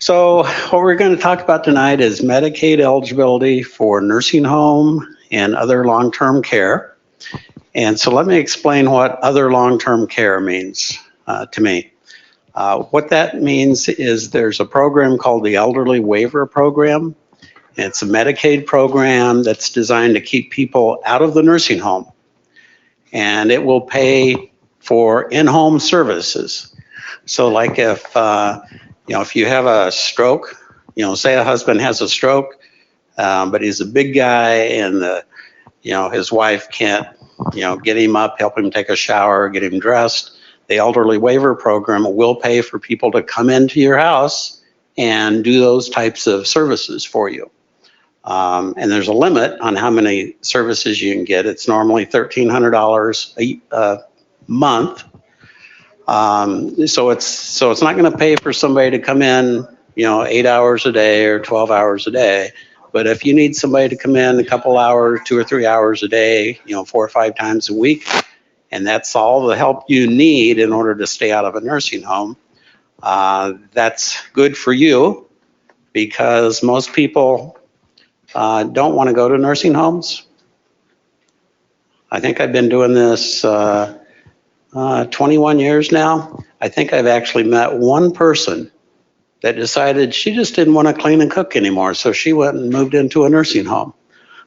So what we're going to talk about tonight is Medicaid eligibility for nursing home and other long-term care. And so let me explain what other long-term care means to me. What that means is there's a program called the Elderly Waiver program. It's a Medicaid program that's designed to keep people out of the nursing home. And it will pay for in-home services. So like if you have a stroke, say a husband has a stroke, but he's a big guy and his wife can't, get him up, help him take a shower, get him dressed. The Elderly Waiver program will pay for people to come into your house and do those types of services for you. And there's a limit on how many services you can get. It's normally $1,300 a month. So it's not going to pay for somebody to come in, 8 hours a day or 12 hours a day. But if you need somebody to come in a couple hours, 2 or 3 hours a day, 4 or 5 times a week, and that's all the help you need in order to stay out of a nursing home, that's good for you because most people don't want to go to nursing homes. I think I've been doing this 21 years now. I think I've actually met one person that decided she just didn't want to clean and cook anymore, so she went and moved into a nursing home.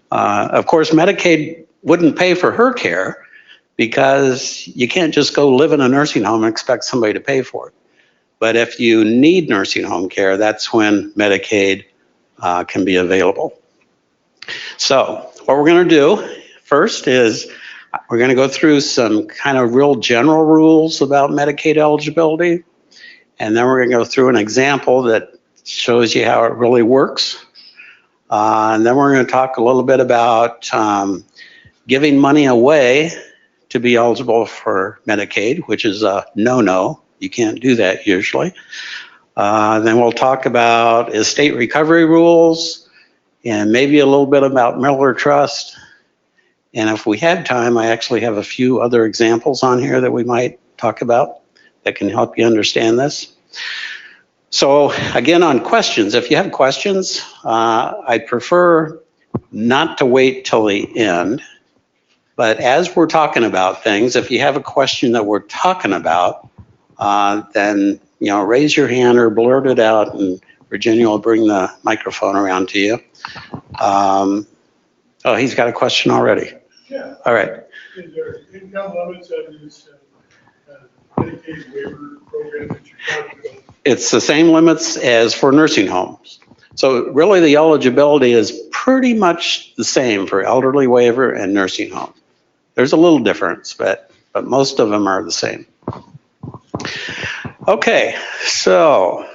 Of course, Medicaid wouldn't pay for her care because you can't just go live in a nursing home and expect somebody to pay for it. But if you need nursing home care, that's when Medicaid can be available. So what we're going to do first is we're going to go through some kind of real general rules about Medicaid eligibility, and then we're going to go through an example that shows you how it really works. And then we're going to talk a little bit about giving money away to be eligible for Medicaid, which is a no-no. You can't do that usually. Then we'll talk about estate recovery rules and maybe a little bit about Miller Trust. And if we have time, I actually have a few other examples on here that we might talk about that can help you understand this. So again, on questions, if you have questions, I prefer not to wait till the end. But as we're talking about things, if you have a question that we're talking about, then raise your hand or blurt it out, and Virginia will bring the microphone around to you. Oh, he's got a question already. Yeah. All right. Is there income limits on this Medicaid waiver program that you're talking about? It's the same limits as for nursing homes. So really the eligibility is pretty much the same for elderly waiver and nursing home. There's a little difference, but most of them are the same. Okay, so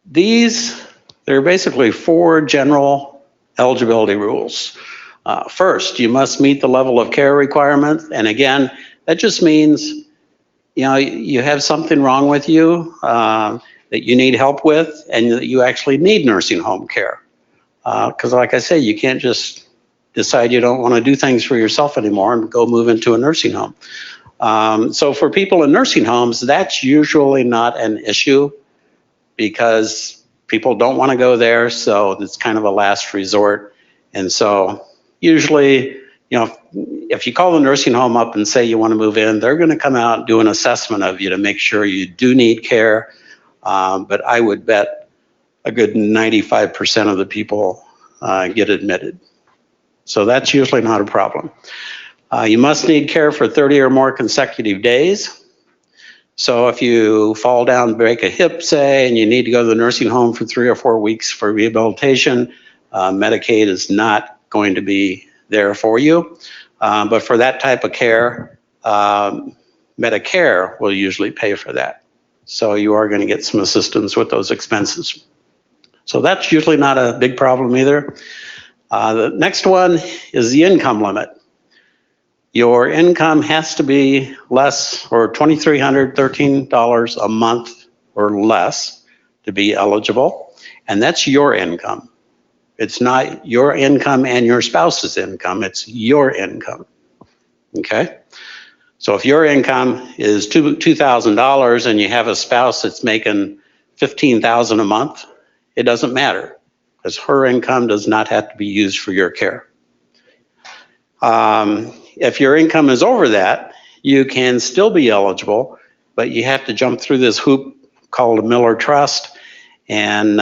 there are basically 4 general eligibility rules. First, you must meet the level of care requirement. And again, that just means, you have something wrong with you that you need help with and that you actually need nursing home care. Because like I say, you can't just decide you don't want to do things for yourself anymore and go move into a nursing home. So for people in nursing homes, that's usually not an issue because people don't want to go there, so it's kind of a last resort. And so usually, if you call the nursing home up and say you want to move in, they're going to come out and do an assessment of you to make sure you do need care. But I would bet a good 95% of the people get admitted. So that's usually not a problem. You must need care for 30 or more consecutive days. So if you fall down, break a hip, say, and you need to go to the nursing home for 3 or 4 weeks for rehabilitation, Medicaid is not going to be there for you. But for that type of care, Medicare will usually pay for that. So you are going to get some assistance with those expenses. So that's usually not a big problem either. The next one is the income limit. Your income has to be less or $2,313 a month or less to be eligible, and that's your income. It's not your income and your spouse's income, it's your income, okay? So if your income is $2,000 and you have a spouse that's making $15,000 a month, it doesn't matter because her income does not have to be used for your care. If your income is over that, you can still be eligible, but you have to jump through this hoop called a Miller Trust, and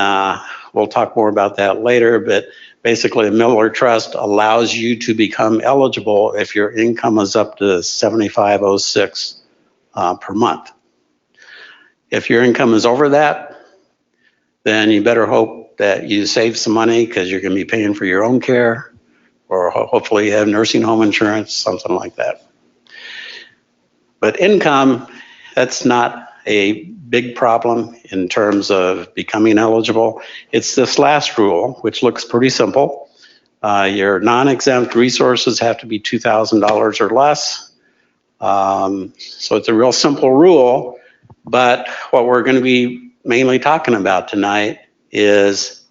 we'll talk more about that later, but basically a Miller Trust allows you to become eligible if your income is up to $75.06 per month. If your income is over that, then you better hope that you save some money because you're going to be paying for your own care, or hopefully you have nursing home insurance, something like that. But income, that's not a big problem in terms of becoming eligible. It's this last rule, which looks pretty simple. Your non-exempt resources have to be $2,000 or less. So it's a real simple rule, but what we're going to be mainly talking about tonight is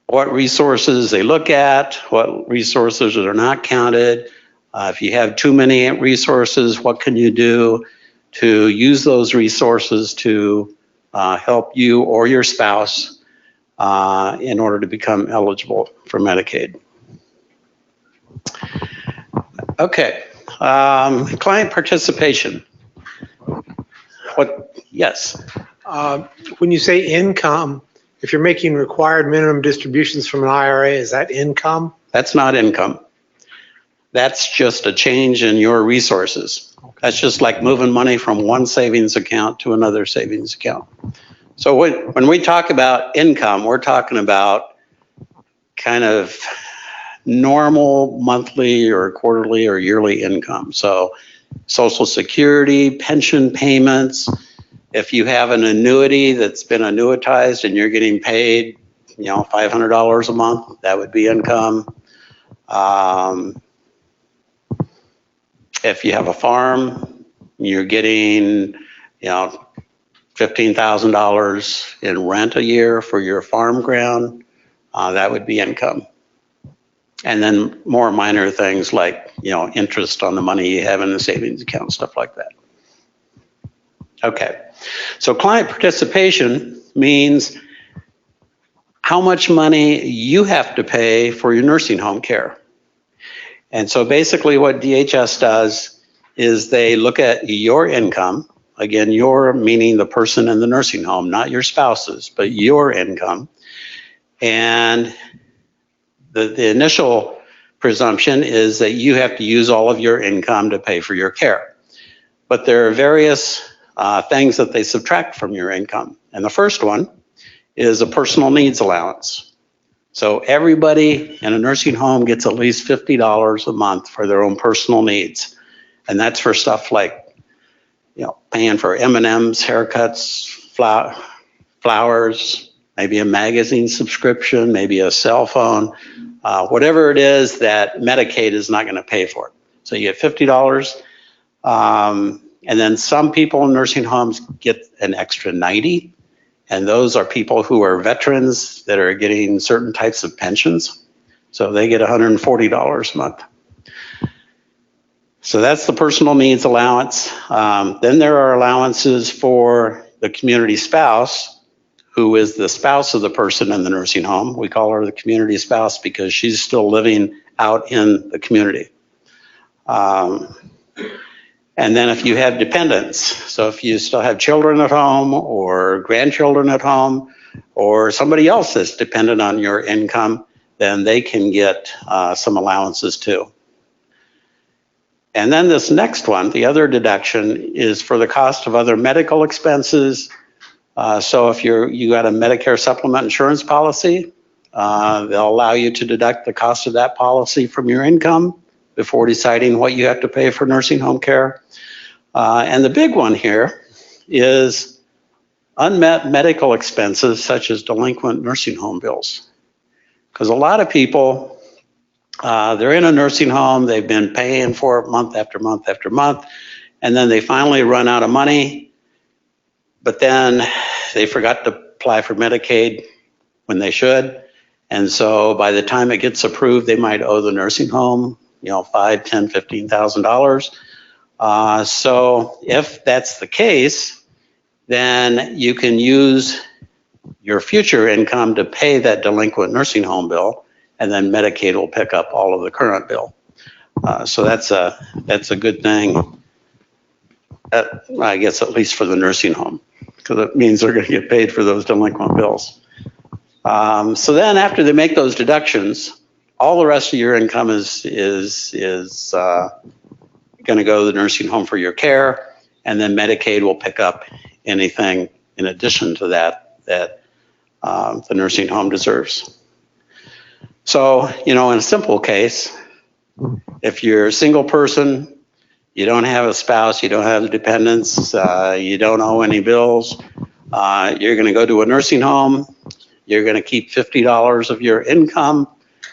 what resources they look at, what resources are not counted. If you have too many resources, what can you do to use those resources to help you or your spouse in order to become eligible for Medicaid. Okay, client participation. What? Yes. When you say income, if you're making required minimum distributions from an IRA, is that income? That's not income. That's just a change in your resources. That's just like moving money from one savings account to another savings account. So when we talk about income, we're talking about kind of normal monthly or quarterly or yearly income. So Social Security, pension payments. If you have an annuity that's been annuitized and you're getting paid, $500 a month, that would be income. If you have a farm, you're getting, $15,000 in rent a year for your farm ground, that would be income. And then more minor things like, interest on the money you have in the savings account, stuff like that. Okay, so client participation means how much money you have to pay for your nursing home care. And so basically what DHS does is they look at your income, again, your meaning the person in the nursing home, not your spouse's, but your income. And the initial presumption is that you have to use all of your income to pay for your care. But there are various things that they subtract from your income. And the first one is a personal needs allowance. So everybody in a nursing home gets at least $50 a month for their own personal needs. And that's for stuff like, paying for M&Ms, haircuts, flowers, maybe a magazine subscription, maybe a cell phone, whatever it is that Medicaid is not going to pay for. So you get $50. And then some people in nursing homes get an extra $90. And those are people who are veterans that are getting certain types of pensions. So they get $140 a month. So that's the personal needs allowance. Then there are allowances for the community spouse, who is the spouse of the person in the nursing home. We call her the community spouse because she's still living out in the community. And then if you have dependents, so if you still have children at home or grandchildren at home or somebody else that's dependent on your income, then they can get some allowances too. And then this next one, the other deduction, is for the cost of other medical expenses. So if you got a Medicare supplement insurance policy, they'll allow you to deduct the cost of that policy from your income before deciding what you have to pay for nursing home care. And the big one here is unmet medical expenses such as delinquent nursing home bills. Because a lot of people, they're in a nursing home, they've been paying for it month after month after month, and then they finally run out of money, but then they forgot to apply for Medicaid when they should. And so by the time it gets approved, they might owe the nursing home $5,000, $10,000, $15,000. So if that's the case, then you can use your future income to pay that delinquent nursing home bill, and then Medicaid will pick up all of the current bill. So that's a good thing, I guess, at least for the nursing home, because it means they're going to get paid for those delinquent bills. So then after they make those deductions, all the rest of your income is going to go to the nursing home for your care, and then Medicaid will pick up anything in addition to that the nursing home deserves. So, in a simple case, if you're a single person, you don't have a spouse, you don't have dependents, you don't owe any bills, you're going to go to a nursing home, you're going to keep $50 of your income,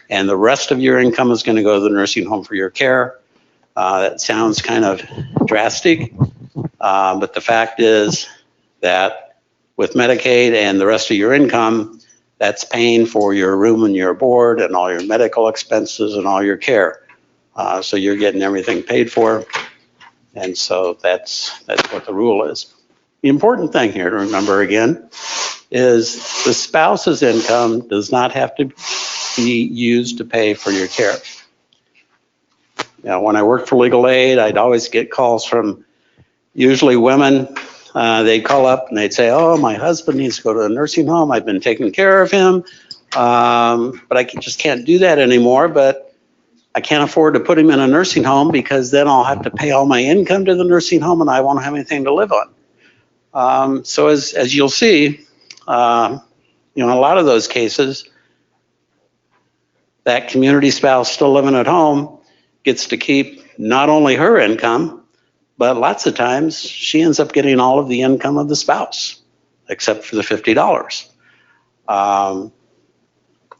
and the rest of your income is going to go to the nursing home for your care. That sounds kind of drastic, but the fact is that with Medicaid and the rest of your income, that's paying for your room and your board and all your medical expenses and all your care. So you're getting everything paid for. And so that's what the rule is. The important thing here to remember again is the spouse's income does not have to be used to pay for your care. Now, when I worked for legal aid, I'd always get calls from usually women. They'd call up and they'd say, oh, my husband needs to go to a nursing home. I've been taking care of him, but I just can't do that anymore. But I can't afford to put him in a nursing home because then I'll have to pay all my income to the nursing home and I won't have anything to live on. So as you'll see, in a lot of those cases, that community spouse still living at home gets to keep not only her income, but lots of times she ends up getting all of the income of the spouse, except for the $50. And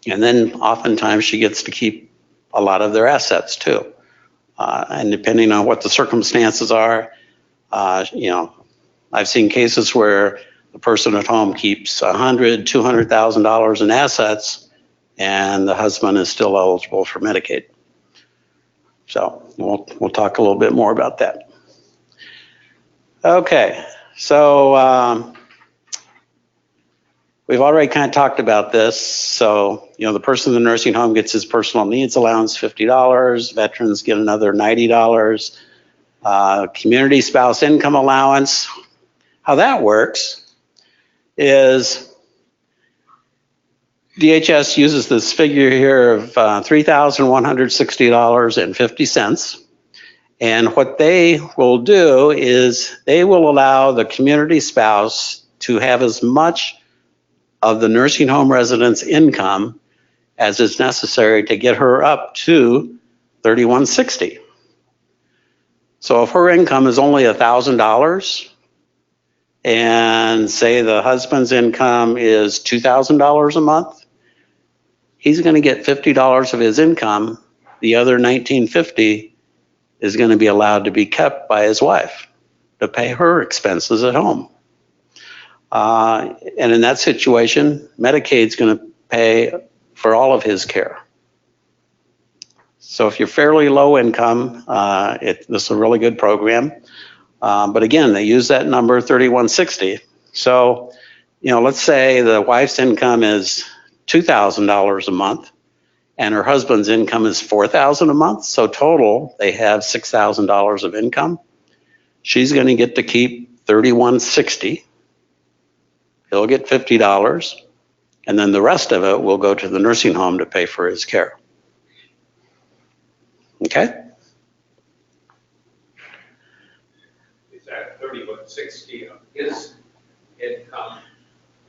then oftentimes she gets to keep a lot of their assets too. And depending on what the circumstances are, I've seen cases where the person at home keeps $100,000, $200,000 in assets, and the husband is still eligible for Medicaid. So we'll talk a little bit more about that. Okay, so we've already kind of talked about this. So, the person in the nursing home gets his personal needs allowance, $50. Veterans get another $90. Community spouse income allowance. How that works is DHS uses this figure here of $3,160.50. And what they will do is they will allow the community spouse to have as much of the nursing home resident's income as is necessary to get her up to $3,160. So if her income is only $1,000 and say the husband's income is $2,000 a month, he's going to get $50 of his income. The other $1,950 is going to be allowed to be kept by his wife to pay her expenses at home. And in that situation, Medicaid's going to pay for all of his care. So if you're fairly low income, this is a really good program. But again, they use that number, $3,160. So, let's say the wife's income is $2,000 a month, and her husband's income is $4,000 a month. So total, they have $6,000 of income. She's going to get to keep $3,160. He'll get $50, and then the rest of it will go to the nursing home to pay for his care. Okay? Is that $3,160 of his income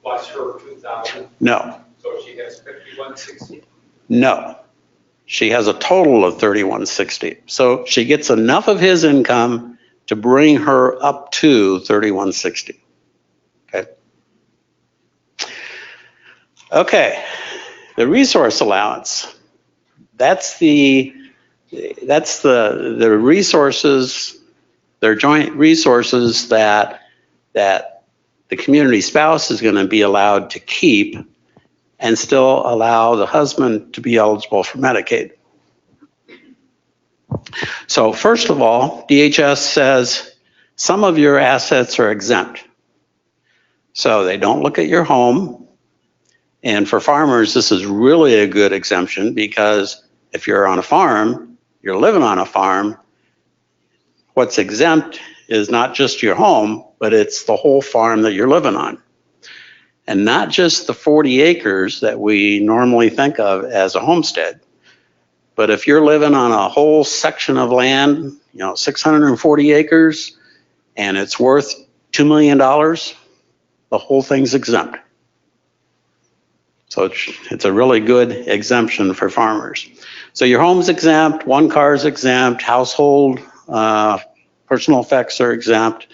plus her $2,000? No. So she has $5,160? No. She has a total of $3,160. So she gets enough of his income to bring her up to $3,160. Okay. Okay. The resource allowance. That's the resources, they're joint resources that the community spouse is going to be allowed to keep and still allow the husband to be eligible for Medicaid. So first of all, DHS says some of your assets are exempt. So they don't look at your home. And for farmers, this is really a good exemption because if you're on a farm, you're living on a farm, what's exempt is not just your home, but it's the whole farm that you're living on. And not just the 40 acres that we normally think of as a homestead. But if you're living on a whole section of land, 640 acres, and it's worth $2 million, the whole thing's exempt. So it's a really good exemption for farmers. So your home's exempt, one car's exempt, household personal effects are exempt.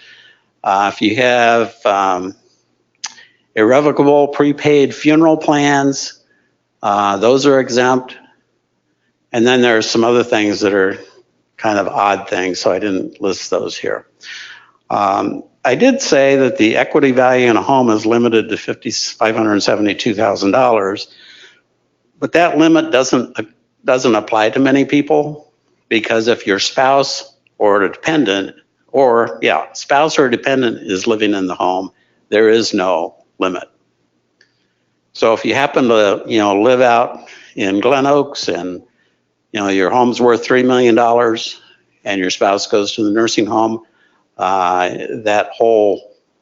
If you have irrevocable prepaid funeral plans, those are exempt. And then there are some other things that are kind of odd things, so I didn't list those here. I did say that the equity value in a home is limited to $572,000, but that limit doesn't apply to many people because if your spouse or a dependent, spouse or dependent is living in the home, there is no limit. So if you happen to, live out in Glen Oaks and your home's worth $3 million and your spouse goes to the nursing home, that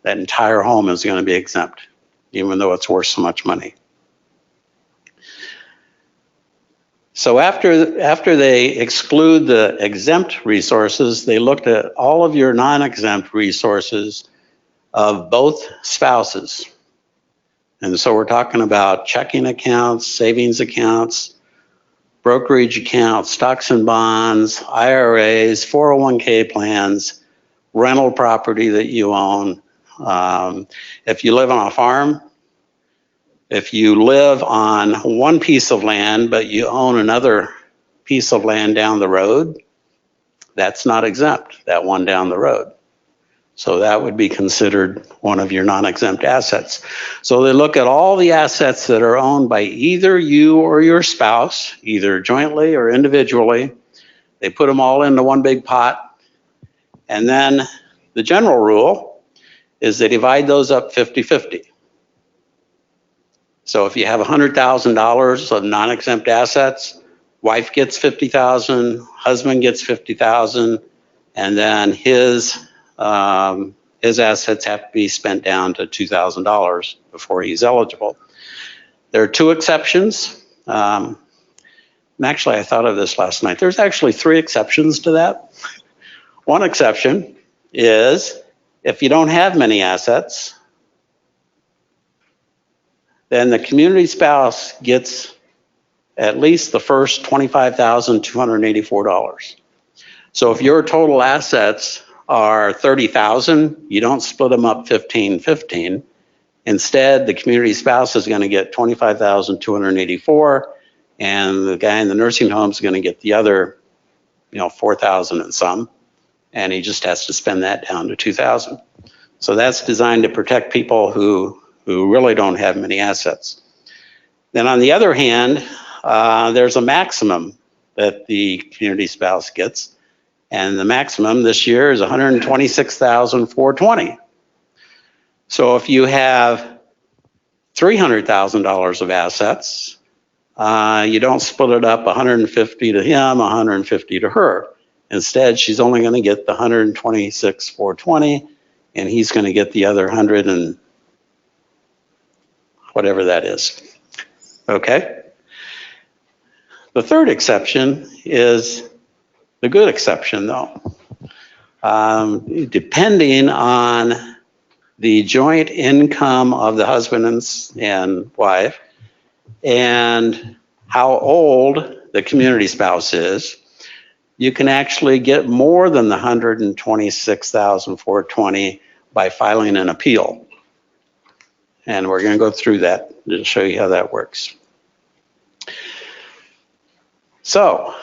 entire home is going to be exempt, even though it's worth so much money. So after they exclude the exempt resources, they looked at all of your non-exempt resources of both spouses. And so we're talking about checking accounts, savings accounts, brokerage accounts, stocks and bonds, IRAs, 401k plans, rental property that you own. If you live on a farm, if you live on one piece of land, but you own another piece of land down the road, that's not exempt, that one down the road. So that would be considered one of your non-exempt assets. So they look at all the assets that are owned by either you or your spouse, either jointly or individually. They put them all into one big pot. And then the general rule is they divide those up 50-50. So if you have $100,000 of non-exempt assets, wife gets $50,000, husband gets $50,000, and then his assets have to be spent down to $2,000 before he's eligible. There are two exceptions. And actually, I thought of this last night. There's actually three exceptions to that. One exception is if you don't have many assets, then the community spouse gets at least the first $25,284. So if your total assets are $30,000, you don't split them up 15-15. Instead, the community spouse is going to get $25,284, and the guy in the nursing home is going to get the other, $4,000 and some, and he just has to spend that down to $2,000. So that's designed to protect people who really don't have many assets. Then on the other hand, there's a maximum that the community spouse gets. And the maximum this year is $126,420. So if you have $300,000 of assets, you don't split it up 150 to him, 150 to her. Instead, she's only going to get the $126,420, and he's going to get the other 100 and whatever that is. Okay? The third exception is the good exception, though. Depending on the joint income of the husband and wife and how old the community spouse is, you can actually get more than the $126,420 by filing an appeal. And we're going to go through that to show you how that works. So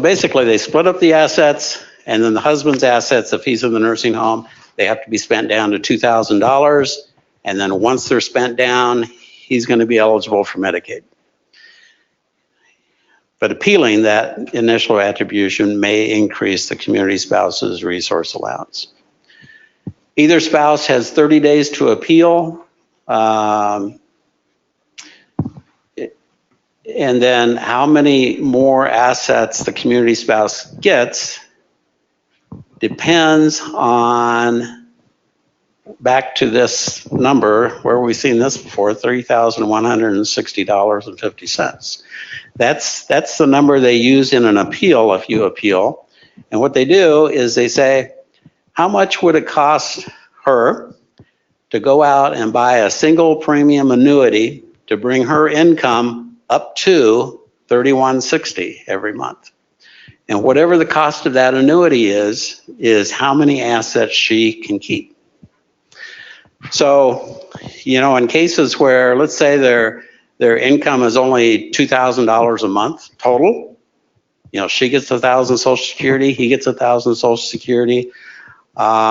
basically they split up the assets, and then the husband's assets, if he's in the nursing home, they have to be spent down to $2,000. And then once they're spent down, he's going to be eligible for Medicaid. But appealing that initial attribution may increase the community spouse's resource allowance. Either spouse has 30 days to appeal. And then how many more assets the community spouse gets depends on, back to this number, where we've seen this before, $3,160.50. That's the number they use in an appeal if you appeal. And what they do is they say, how much would it cost her to go out and buy a single premium annuity to bring her income up to $3,160 every month? And whatever the cost of that annuity is how many assets she can keep. So, in cases where, let's say their income is only $2,000 a month total, she gets 1,000 Social Security, he gets 1,000 Social Security. That's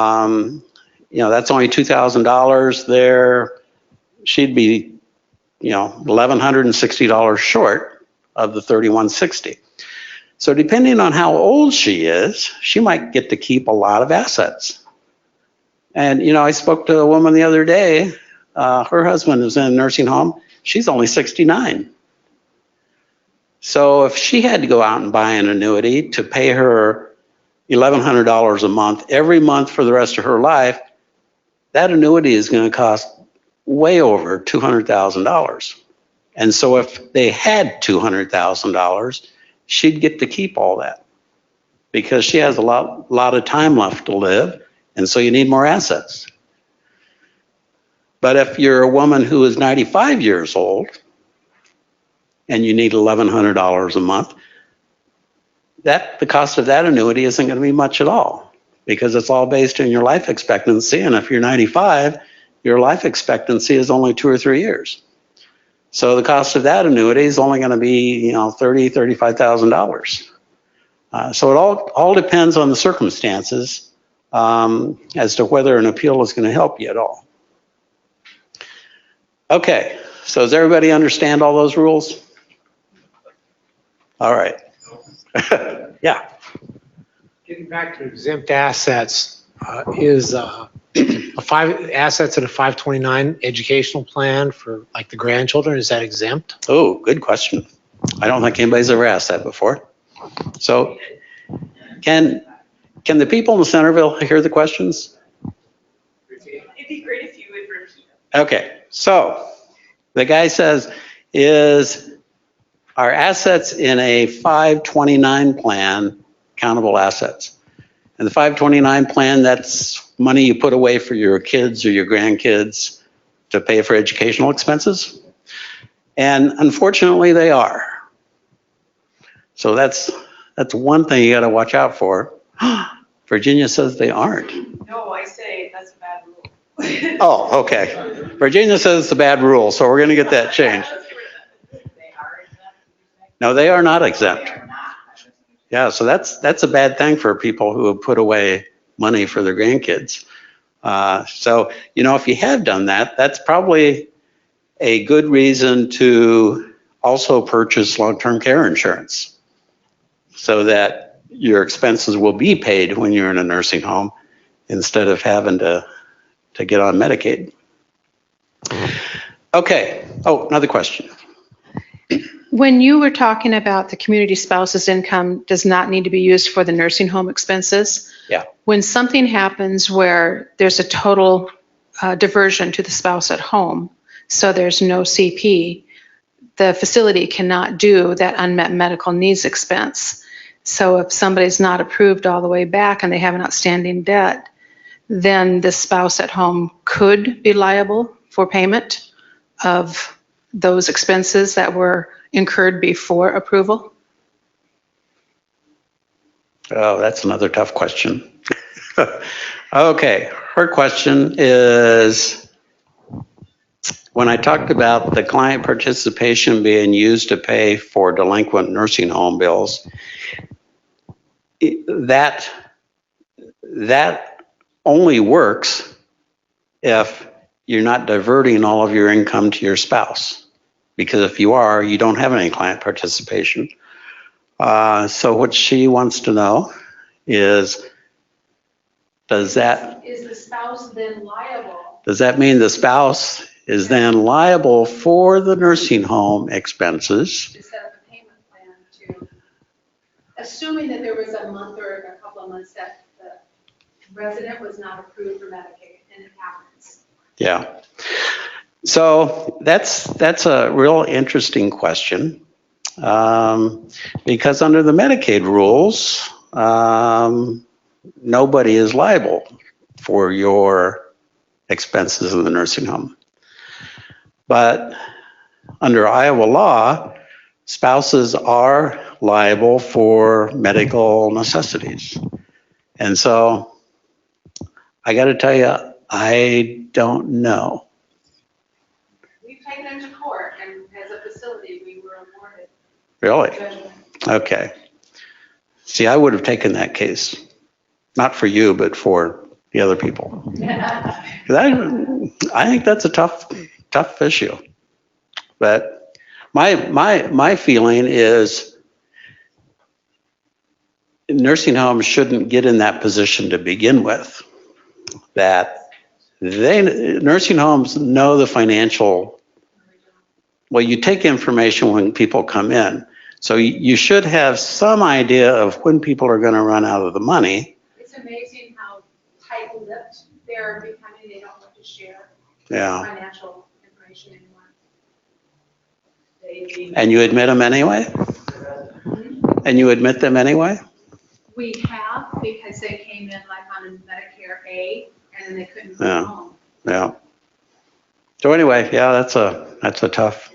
only $2,000 there. She'd be, $1,160 short of the $3,160. So depending on how old she is, she might get to keep a lot of assets. And, I spoke to a woman the other day. Her husband is in a nursing home. She's only 69. So if she had to go out and buy an annuity to pay her $1,100 a month every month for the rest of her life, that annuity is going to cost way over $200,000. And so if they had $200,000, she'd get to keep all that because she has a lot of time left to live. And so you need more assets. But if you're a woman who is 95 years old and you need $1,100 a month, the cost of that annuity isn't going to be much at all because it's all based on your life expectancy. And if you're 95, your life expectancy is only 2 or 3 years. So the cost of that annuity is only going to be, $30,000, $35,000. So it all depends on the circumstances as to whether an appeal is going to help you at all. Okay, so does everybody understand all those rules? All right. Yeah. Getting back to exempt assets, is assets in a 529 educational plan for like the grandchildren, is that exempt? Oh, good question. I don't think anybody's ever asked that before. So can the people in Centerville hear the questions? It'd be great if you would repeat. Okay, so the guy says, are assets in a 529 plan countable assets? And the 529 plan, that's money you put away for your kids or your grandkids to pay for educational expenses. And unfortunately, they are. So that's one thing you got to watch out for. Virginia says they aren't. No, I say that's a bad rule. Oh, okay. Virginia says it's a bad rule, so we're going to get that changed. They are exempt. No, they are not exempt. They are not. Yeah, so that's a bad thing for people who have put away money for their grandkids. So, if you have done that, that's probably a good reason to also purchase long-term care insurance so that your expenses will be paid when you're in a nursing home instead of having to get on Medicaid. Okay. Oh, another question. When you were talking about the community spouse's income does not need to be used for the nursing home expenses. Yeah. When something happens where there's a total diversion to the spouse at home, so there's no CP, the facility cannot do that unmet medical needs expense. So if somebody's not approved all the way back and they have an outstanding debt, then the spouse at home could be liable for payment of those expenses that were incurred before approval? Oh, that's another tough question. Okay, her question is, when I talked about the client participation being used to pay for delinquent nursing home bills, that only works if you're not diverting all of your income to your spouse. Because if you are, you don't have any client participation. So what she wants to know is, does that Is the spouse then liable? Does that mean the spouse is then liable for the nursing home expenses? To set up a payment plan to, assuming that there was a month or a couple of months that the resident was not approved for Medicaid, and it happens. Yeah. So that's a real interesting question. Because under the Medicaid rules, nobody is liable for your expenses in the nursing home. But under Iowa law, spouses are liable for medical necessities. And so I got to tell you, I don't know. We've taken them to court, and as a facility, we were awarded Really? judgment. Okay. See, I would have taken that case, not for you, but for the other people. 'Cause I think that's a tough issue. But my feeling is nursing homes shouldn't get in that position to begin with. That nursing homes know the financial, well, you take information when people come in. So you should have some idea of when people are going to run out of the money. It's amazing how tight-lipped they're becoming. They don't want to share Yeah. financial information anymore. And you admit them anyway? And you admit them anyway? We have, because they came in like on a Medicare A, and then they couldn't go Yeah. home. Yeah. So anyway, yeah, that's a tough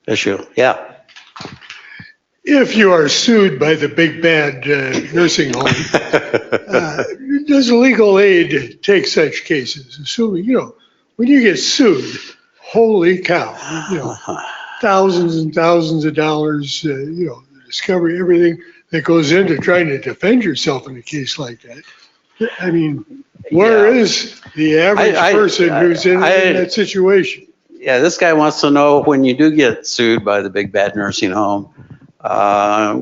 issue. Yeah. If you are sued by the big bad nursing home, does legal aid take such cases? Assuming, when you get sued, holy cow, thousands and thousands of dollars, the discovery, everything that goes into trying to defend yourself in a case like that. I mean, where Yeah. is the average person who's in that situation? Yeah, this guy wants to know, when you do get sued by the big bad nursing home,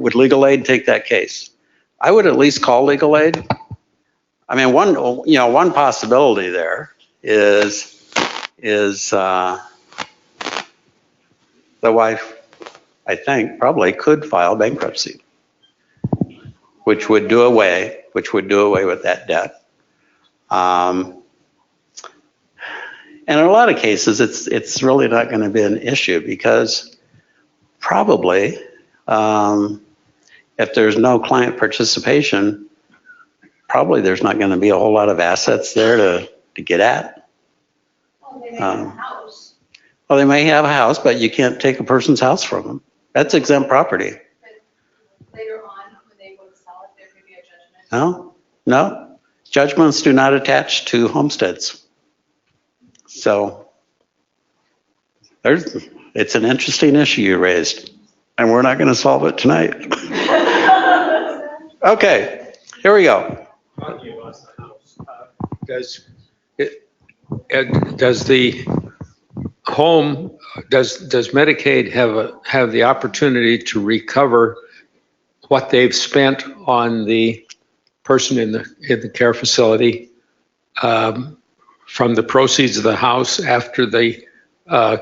would legal aid take that case? I would at least call legal aid. I mean, one possibility there is the wife, I think, probably could file bankruptcy, which would do away with that debt. And in a lot of cases, it's really not going to be an issue, because probably if there's no client participation, probably there's not going to be a whole lot of assets there to get at. Well, they may have a house, Well, they may have a house, but you can't take a person's house from them. That's exempt property. but later on, when they go to sell it, there could be a judgment. No. Judgments do not attach to homesteads. So it's an interesting issue you raised, and we're not going to solve it tonight. Okay, here we go. Does the home, does Medicaid have the opportunity to recover what they've spent on the person in the care facility from the proceeds of the house after the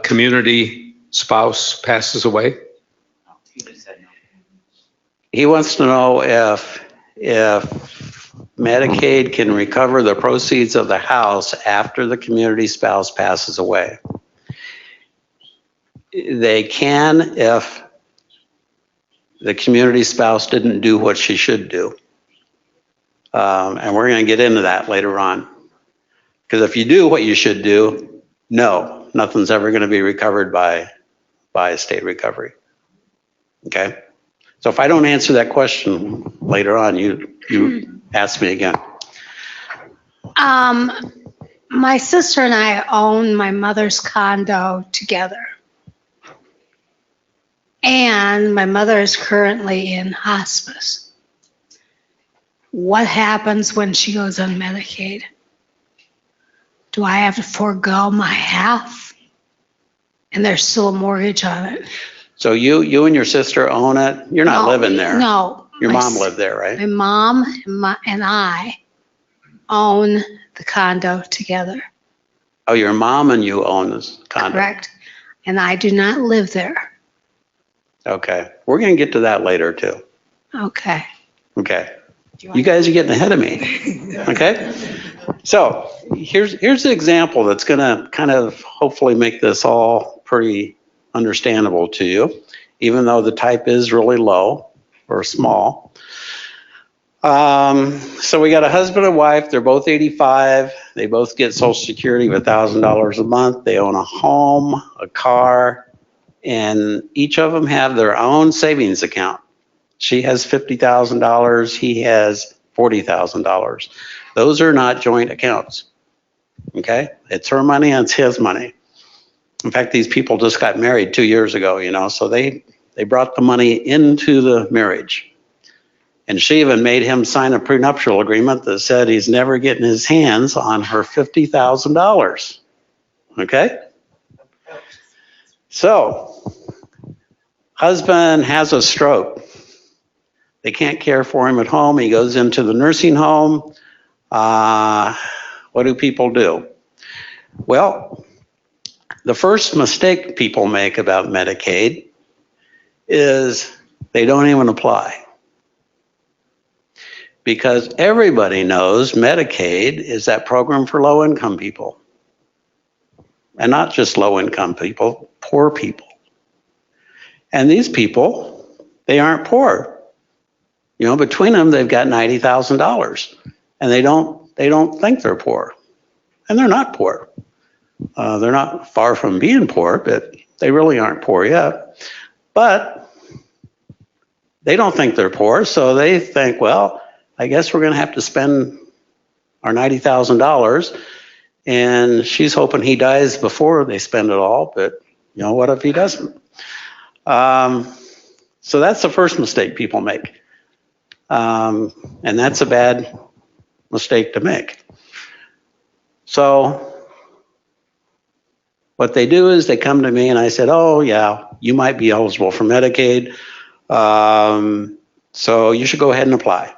community spouse passes away? He wants to know if Medicaid can recover the proceeds of the house after the community spouse passes away. They can if the community spouse didn't do what she should do. And we're going to get into that later on. Because if you do what you should do, no, nothing's ever going to be recovered by estate recovery. Okay? So if I don't answer that question later on, you ask me again. My sister and I own my mother's condo together. And my mother is currently in hospice. What happens when she goes on Medicaid? Do I have to forego my half? And there's still a mortgage on it. So you and your sister own it? You're not No, living there? No. Your my mom s- lived there, right? My mom and I own the condo together, Oh, your mom and you own this condo? correct? And I do not live there. Okay. We're going to get to that later too. Okay. Okay. You guys are getting ahead of me. Okay. So here's the example that's going to kind of hopefully make this all pretty understandable to you, even though the type is really low or small. So we got a husband and wife. They're both 85. They both get Social Security of $1,000 a month. They own a home, a car, and each of them have their own savings account. She has $50,000. He has $40,000. Those are not joint accounts. Okay? It's her money and it's his money. In fact, these people just got married 2 years ago, so they brought the money into the marriage. And she even made him sign a prenuptial agreement that said he's never getting his hands on her $50,000. Okay? So, husband has a stroke. They can't care for him at home. He goes into the nursing home. What do people do? Well, the first mistake people make about Medicaid is they don't even apply. Because everybody knows Medicaid is that program for low-income people. And not just low-income people, poor people. And these people, they aren't poor. Between them, they've got $90,000. And they don't think they're poor. And they're not poor. They're not far from being poor, but they really aren't poor yet. But they don't think they're poor, so they think, well, I guess we're going to have to spend our $90,000. And she's hoping he dies before they spend it all, but what if he doesn't? So that's the first mistake people make. And that's a bad mistake to make. So what they do is they come to me and I said, oh yeah, you might be eligible for Medicaid. So you should go ahead and apply.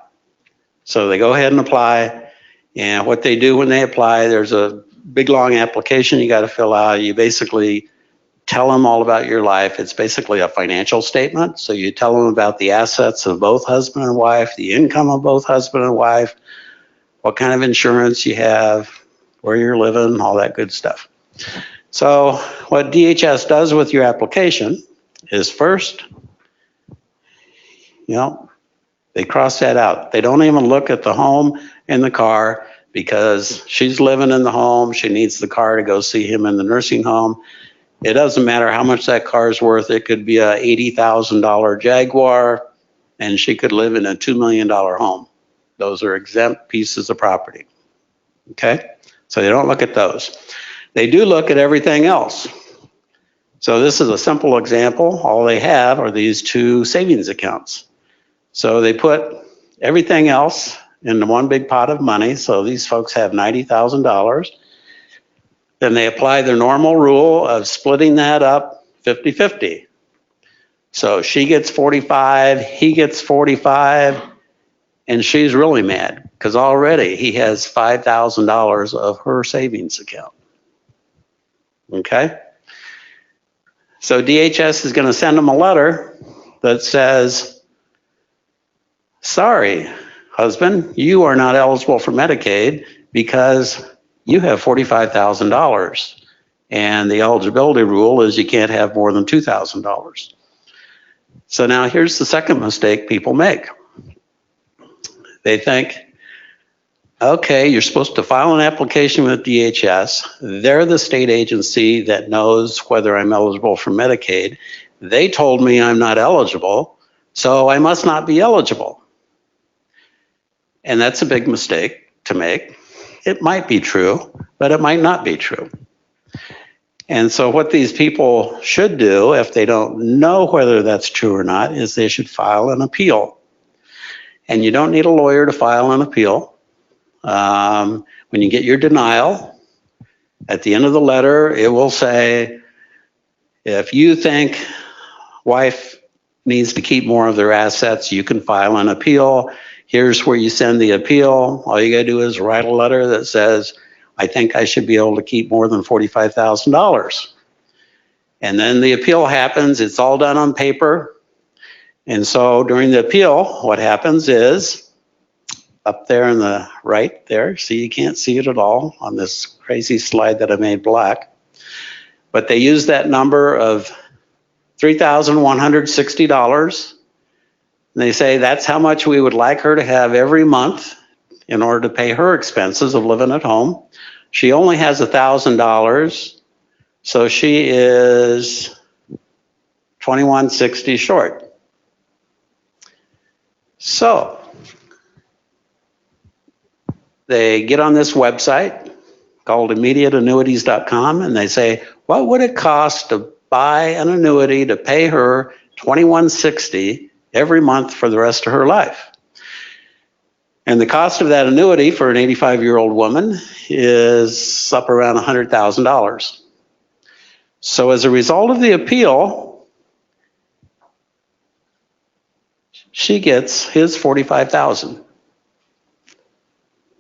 So they go ahead and apply. And what they do when they apply, there's a big long application you got to fill out. You basically tell them all about your life. It's basically a financial statement. So you tell them about the assets of both husband and wife, the income of both husband and wife, what kind of insurance you have, where you're living, all that good stuff. So what DHS does with your application is first, they cross that out. They don't even look at the home and the car because she's living in the home. She needs the car to go see him in the nursing home. It doesn't matter how much that car is worth. It could be a $80,000 Jaguar, and she could live in a $2 million home. Those are exempt pieces of property. Okay? So they don't look at those. They do look at everything else. So this is a simple example. All they have are these two savings accounts. So they put everything else into one big pot of money. So these folks have $90,000. Then they apply their normal rule of splitting that up 50-50. So she gets 45, he gets 45, and she's really mad because already he has $5,000 of her savings account. Okay? So DHS is going to send them a letter that says, sorry, husband, you are not eligible for Medicaid because you have $45,000. And the eligibility rule is you can't have more than $2,000. So now here's the second mistake people make. They think, okay, you're supposed to file an application with DHS. They're the state agency that knows whether I'm eligible for Medicaid. They told me I'm not eligible, so I must not be eligible. And that's a big mistake to make. It might be true, but it might not be true. And so what these people should do, if they don't know whether that's true or not, is they should file an appeal. And you don't need a lawyer to file an appeal. When you get your denial, at the end of the letter, it will say, if you think wife needs to keep more of their assets, you can file an appeal. Here's where you send the appeal. All you gotta do is write a letter that says, I think I should be able to keep more than $45,000. And then the appeal happens, it's all done on paper. And so during the appeal, what happens is, up there in the right there, see, you can't see it at all on this crazy slide that I made black. But they use that number of $3,160. They say that's how much we would like her to have every month in order to pay her expenses of living at home. She only has $1,000, so she is $2,160 short. So they get on this website called immediateannuities.com and they say, what would it cost to buy an annuity to pay her $2,160 every month for the rest of her life? And the cost of that annuity for an 85-year-old woman is up around $100,000. So as a result of the appeal, she gets his $45,000.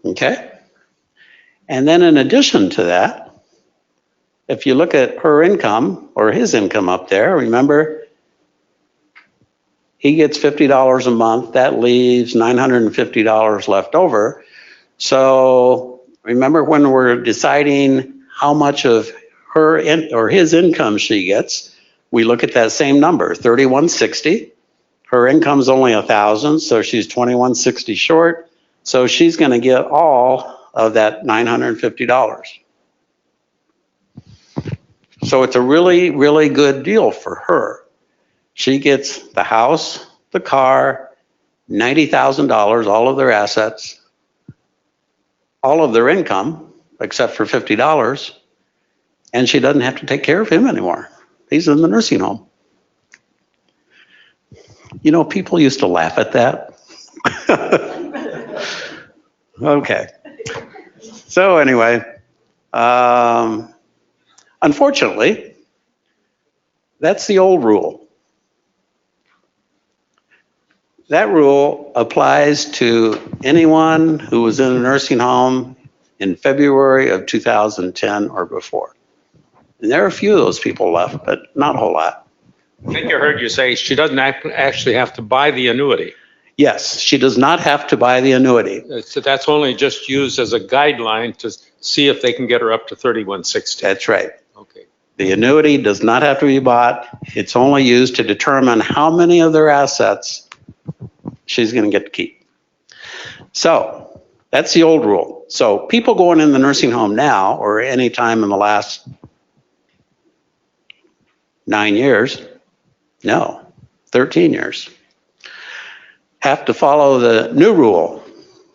Okay? And then in addition to that, if you look at her income or his income up there, remember, he gets $50 a month. That leaves $950 left over. So remember when we're deciding how much of her or his income she gets, we look at that same number, $3,160. Her income's only $1,000, so she's $2,160 short. So she's going to get all of that $950. So it's a really, really good deal for her. She gets the house, the car, $90,000, all of their assets, all of their income, except for $50, and she doesn't have to take care of him anymore. He's in the nursing home. You know, people used to laugh at that. Okay. So anyway, unfortunately, that's the old rule. That rule applies to anyone who was in a nursing home in February of 2010 or before. And there are a few of those people left, but not a whole lot. I think I heard you say she doesn't actually have to buy the annuity. Yes, she does not have to buy the annuity. So that's only just used as a guideline to see if they can get her up to 3160. That's right. Okay. The annuity does not have to be bought. It's only used to determine how many of their assets she's going to get to keep. So that's the old rule. So people going in the nursing home now or any time in the last 9 years, no, 13 years, have to follow the new rule.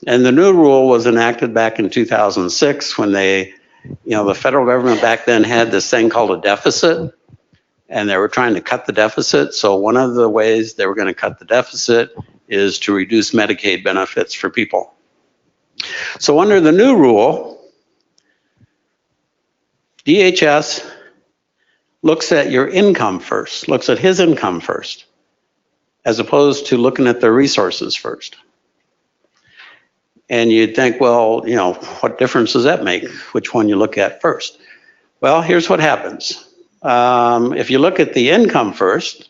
And the new rule was enacted back in 2006 when they, the federal government back then had this thing called a deficit, and they were trying to cut the deficit. So one of the ways they were going to cut the deficit is to reduce Medicaid benefits for people. So under the new rule, DHS looks at your income first, looks at his income first, as opposed to looking at their resources first. And you'd think, well, what difference does that make, which one you look at first? Well, here's what happens. If you look at the income first,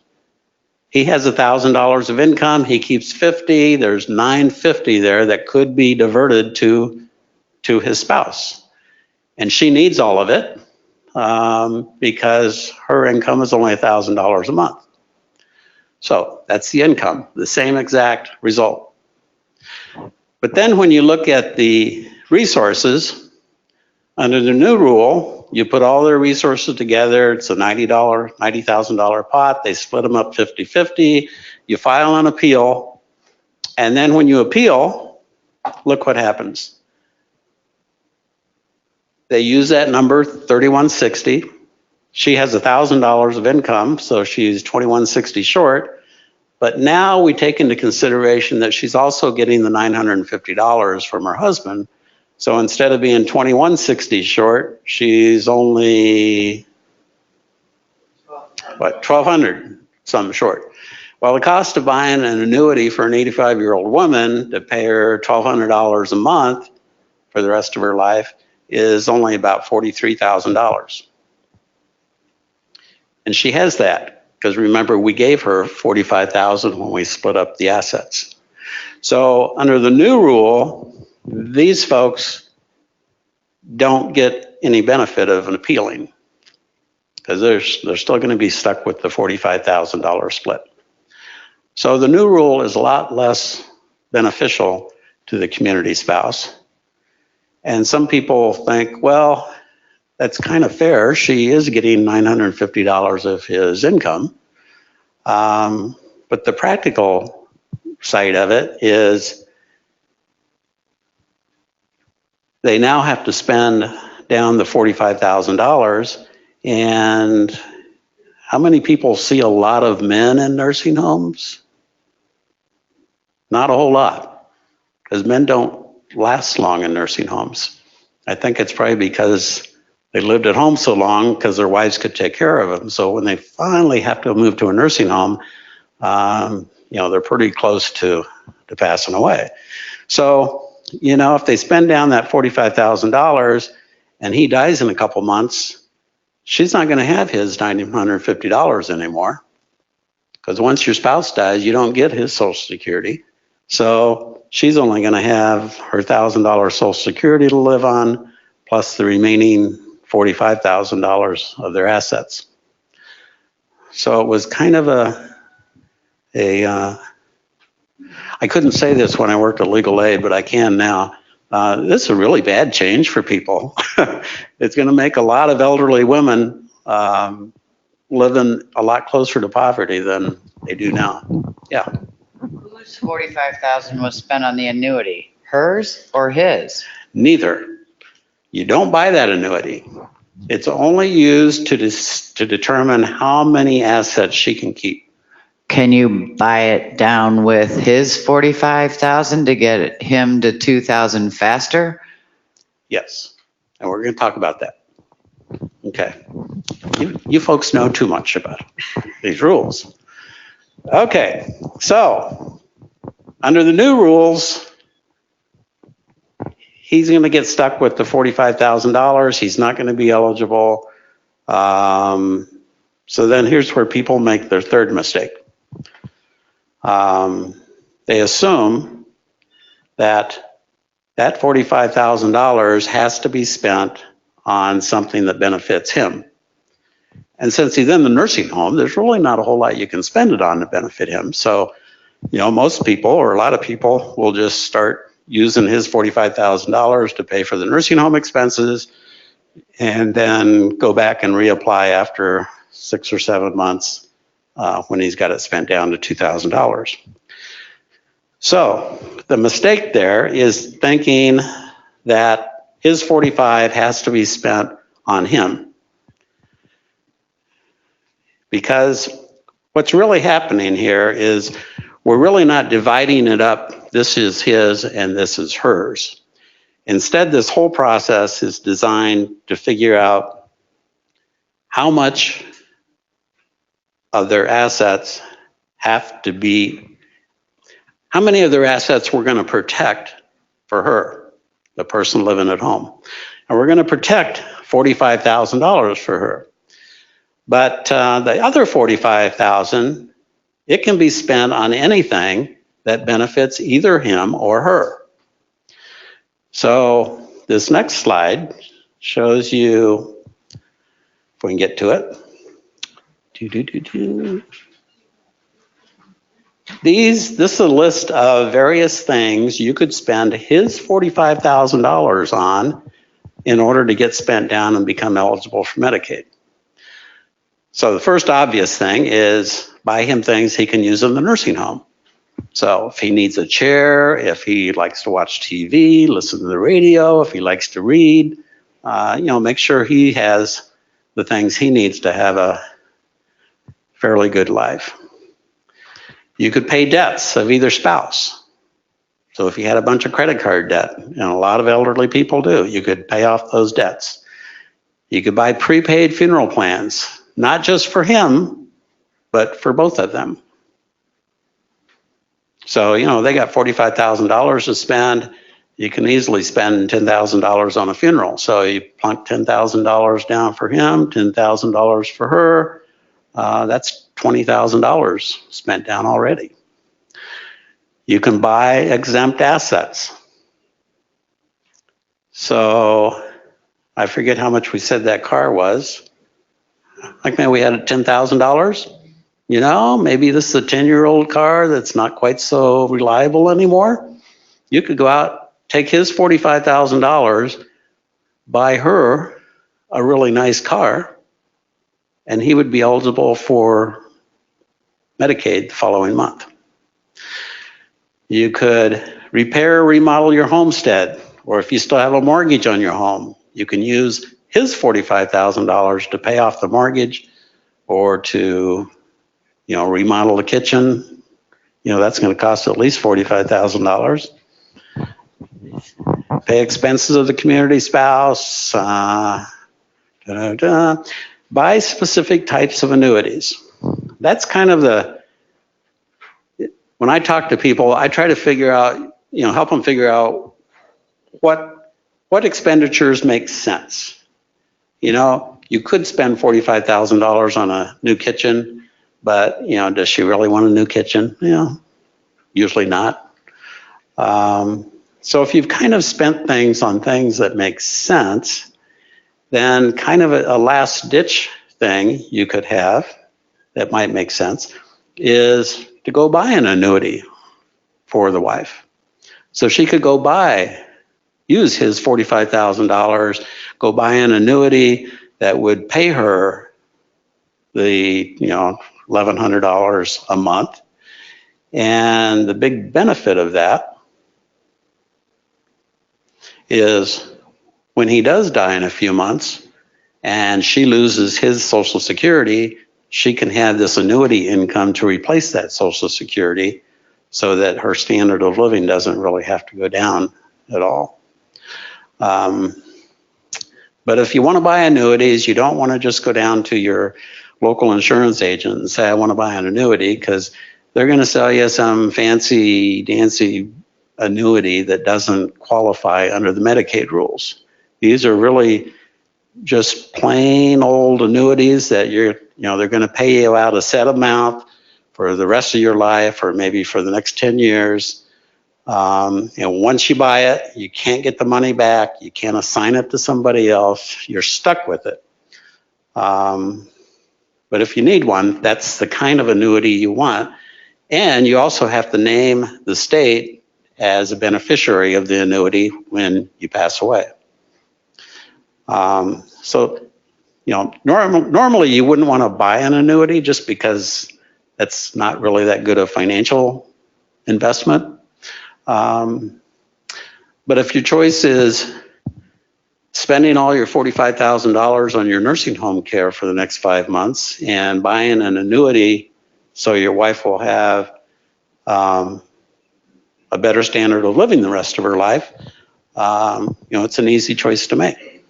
he has $1,000 of income, he keeps 50, there's $950 there that could be diverted to his spouse. And she needs all of it because her income is only $1,000 a month. So that's the income, the same exact result. But then when you look at the resources, under the new rule, you put all their resources together, it's a $90,000 pot, they split them up 50-50, you file an appeal, and then when you appeal, look what happens. They use that number, 3160. She has $1,000 of income, so she's 2160 short. But now we take into consideration that she's also getting the $950 from her husband. So instead of being 2160 short, she's only, what, 1200. some short. Well, the cost of buying an annuity for an 85-year-old woman to pay her $1,200 a month for the rest of her life is only about $43,000. And she has that because remember, we gave her $45,000 when we split up the assets. So under the new rule, these folks don't get any benefit of an appealing because they're still going to be stuck with the $45,000 split. So the new rule is a lot less beneficial to the community spouse. And some people think, well, that's kind of fair. She is getting $950 of his income. But the practical side of it is they now have to spend down the $45,000. And how many people see a lot of men in nursing homes? Not a whole lot, because men don't last long in nursing homes. I think it's probably because they lived at home so long because their wives could take care of them. So when they finally have to move to a nursing home, they're pretty close to passing away. So, if they spend down that $45,000 and he dies in a couple months, she's not going to have his $950 anymore. Because once your spouse dies, you don't get his Social Security. So she's only going to have her $1,000 Social Security to live on, plus the remaining $45,000 of their assets. So it was kind of I couldn't say this when I worked at Legal Aid, but I can now. This is a really bad change for people. It's going to make a lot of elderly women living a lot closer to poverty than they do now. Yeah. Whose $45,000 was spent on the annuity? Hers or his? Neither. You don't buy that annuity. It's only used to determine how many assets she can keep. Can you buy it down with his $45,000 to get him to $2,000 faster? Yes. And we're going to talk about that. Okay. You folks know too much about these rules. Okay. So under the new rules, he's going to get stuck with the $45,000. He's not going to be eligible. So then here's where people make their third mistake. They assume that $45,000 has to be spent on something that benefits him. And since he's in the nursing home, there's really not a whole lot you can spend it on to benefit him. So, most people or a lot of people will just start using his $45,000 to pay for the nursing home expenses and then go back and reapply after 6 or 7 months when he's got it spent down to $2,000. So the mistake there is thinking that his 45 has to be spent on him. Because what's really happening here is we're really not dividing it up. This is his and this is hers. Instead, this whole process is designed to figure out how much of their assets have to be, how many of their assets we're going to protect for her, the person living at home. And we're going to protect $45,000 for her. But the other $45,000, it can be spent on anything that benefits either him or her. So this next slide shows you, if we can get to it. This is a list of various things you could spend his $45,000 on in order to get spent down and become eligible for Medicaid. So the first obvious thing is buy him things he can use in the nursing home. So if he needs a chair, if he likes to watch TV, listen to the radio, if he likes to read, make sure he has the things he needs to have a fairly good life. You could pay debts of either spouse. So if you had a bunch of credit card debt, and a lot of elderly people do, you could pay off those debts. You could buy prepaid funeral plans, not just for him, but for both of them. So, they got $45,000 to spend. You can easily spend $10,000 on a funeral. So you plunk $10,000 down for him, $10,000 for her. That's $20,000 spent down already. You can buy exempt assets. So I forget how much we said that car was. Like maybe we had $10,000. Maybe this is a 10-year-old car that's not quite so reliable anymore. You could go out, take his $45,000, buy her a really nice car, and he would be eligible for Medicaid the following month. You could repair or remodel your homestead, or if you still have a mortgage on your home, you can use his $45,000 to pay off the mortgage or to, remodel the kitchen. That's going to cost at least $45,000. Pay expenses of the community spouse. Buy specific types of annuities. That's kind of when I talk to people, I try to figure out, help them figure out what expenditures make sense. You could spend $45,000 on a new kitchen, but, does she really want a new kitchen? Usually not. So if you've kind of spent things on things that make sense, then kind of a last ditch thing you could have that might make sense is to go buy an annuity for the wife. So she could use his $45,000, go buy an annuity that would pay her the, $1,100 a month. And the big benefit of that is when he does die in a few months and she loses his Social Security, she can have this annuity income to replace that Social Security so that her standard of living doesn't really have to go down at all. But if you want to buy annuities, you don't want to just go down to your local insurance agent and say, I want to buy an annuity, because they're going to sell you some fancy dancy annuity that doesn't qualify under the Medicaid rules. These are really just plain old annuities that they're going to pay you out a set amount for the rest of your life or maybe for the next 10 years. Once you buy it, you can't get the money back. You can't assign it to somebody else. You're stuck with it. But if you need one, that's the kind of annuity you want. And you also have to name the state as a beneficiary of the annuity when you pass away. Normally you wouldn't want to buy an annuity just because that's not really that good a financial investment. But if your choice is spending all your $45,000 on your nursing home care for the next 5 months and buying an annuity so your wife will have a better standard of living the rest of her life, it's an easy choice to make.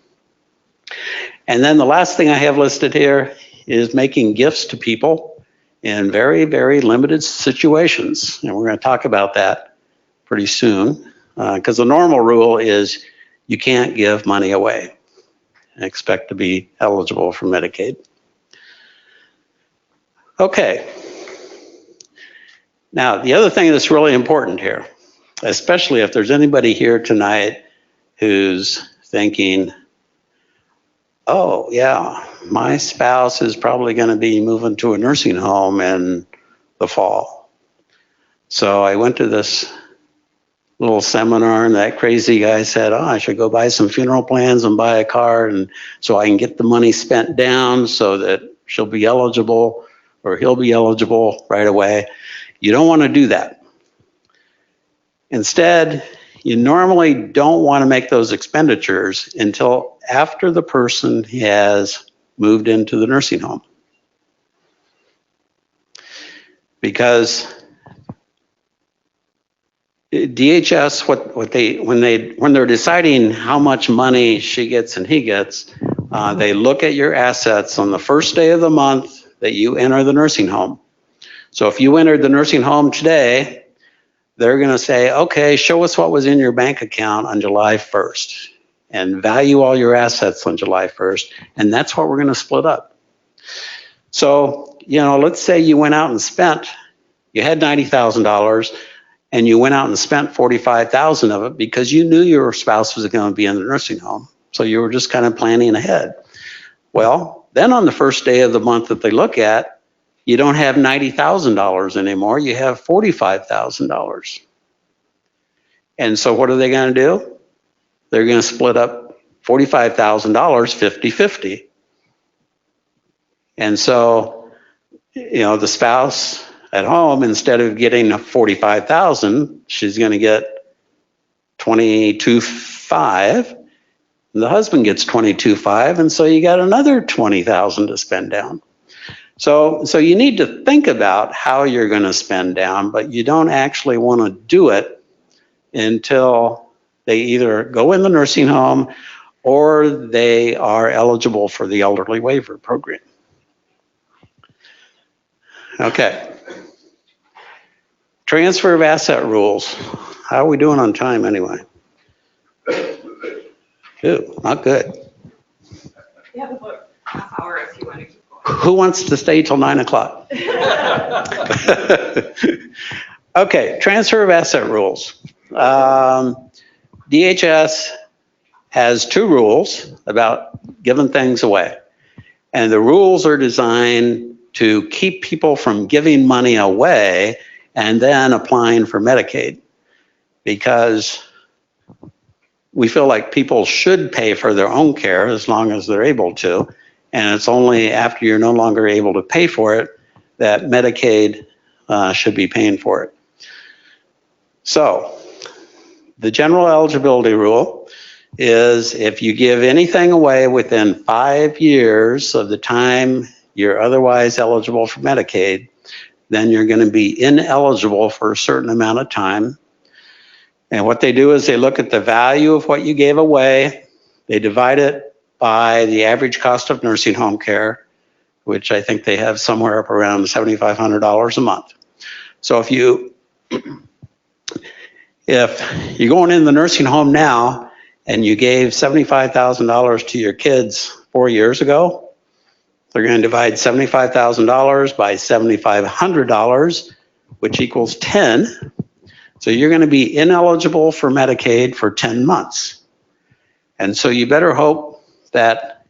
And then the last thing I have listed here is making gifts to people in very, very limited situations. And we're going to talk about that pretty soon, because the normal rule is you can't give money away and expect to be eligible for Medicaid. Okay. Now, the other thing that's really important here, especially if there's anybody here tonight who's thinking, oh, yeah, my spouse is probably going to be moving to a nursing home in the fall. So I went to this little seminar and that crazy guy said, I should go buy some funeral plans and buy a car and so I can get the money spent down so that she'll be eligible or he'll be eligible right away. You don't want to do that. Instead, you normally don't want to make those expenditures until after the person has moved into the nursing home. Because DHS, when they're deciding how much money she gets and he gets, they look at your assets on the first day of the month that you enter the nursing home. So if you entered the nursing home today, they're going to say, okay, show us what was in your bank account on July 1st and value all your assets on July 1st. And that's what we're going to split up. So, let's say you went out and spent, you had $90,000 and you went out and spent $45,000 of it because you knew your spouse was going to be in the nursing home. So you were just kind of planning ahead. Well, then on the first day of the month that they look at, you don't have $90,000 anymore, you have $45,000. And so what are they going to do? They're going to split up $45,000 50-50. And so, the spouse at home, instead of getting $45,000, she's going to get $22,500. The husband gets $22,500, and so you got another $20,000 to spend down. So you need to think about how you're going to spend down, but you don't actually want to do it until they either go in the nursing home or they are eligible for the Elderly Waiver program. Okay. Transfer of asset rules. How are we doing on time anyway? Ooh, not good. You have about a half hour if you want to keep going. Who wants to stay till 9 o'clock? Okay, transfer of asset rules. DHS has 2 rules about giving things away. And the rules are designed to keep people from giving money away and then applying for Medicaid. Because we feel like people should pay for their own care as long as they're able to. And it's only after you're no longer able to pay for it that Medicaid should be paying for it. So the general eligibility rule is if you give anything away within 5 years of the time you're otherwise eligible for Medicaid, then you're going to be ineligible for a certain amount of time. And what they do is they look at the value of what you gave away, they divide it by the average cost of nursing home care, which I think they have somewhere up around $7,500 a month. So if you're going in the nursing home now and you gave $75,000 to your kids 4 years ago, they're going to divide $75,000 by $7,500, which equals 10. So you're going to be ineligible for Medicaid for 10 months. And so you better hope that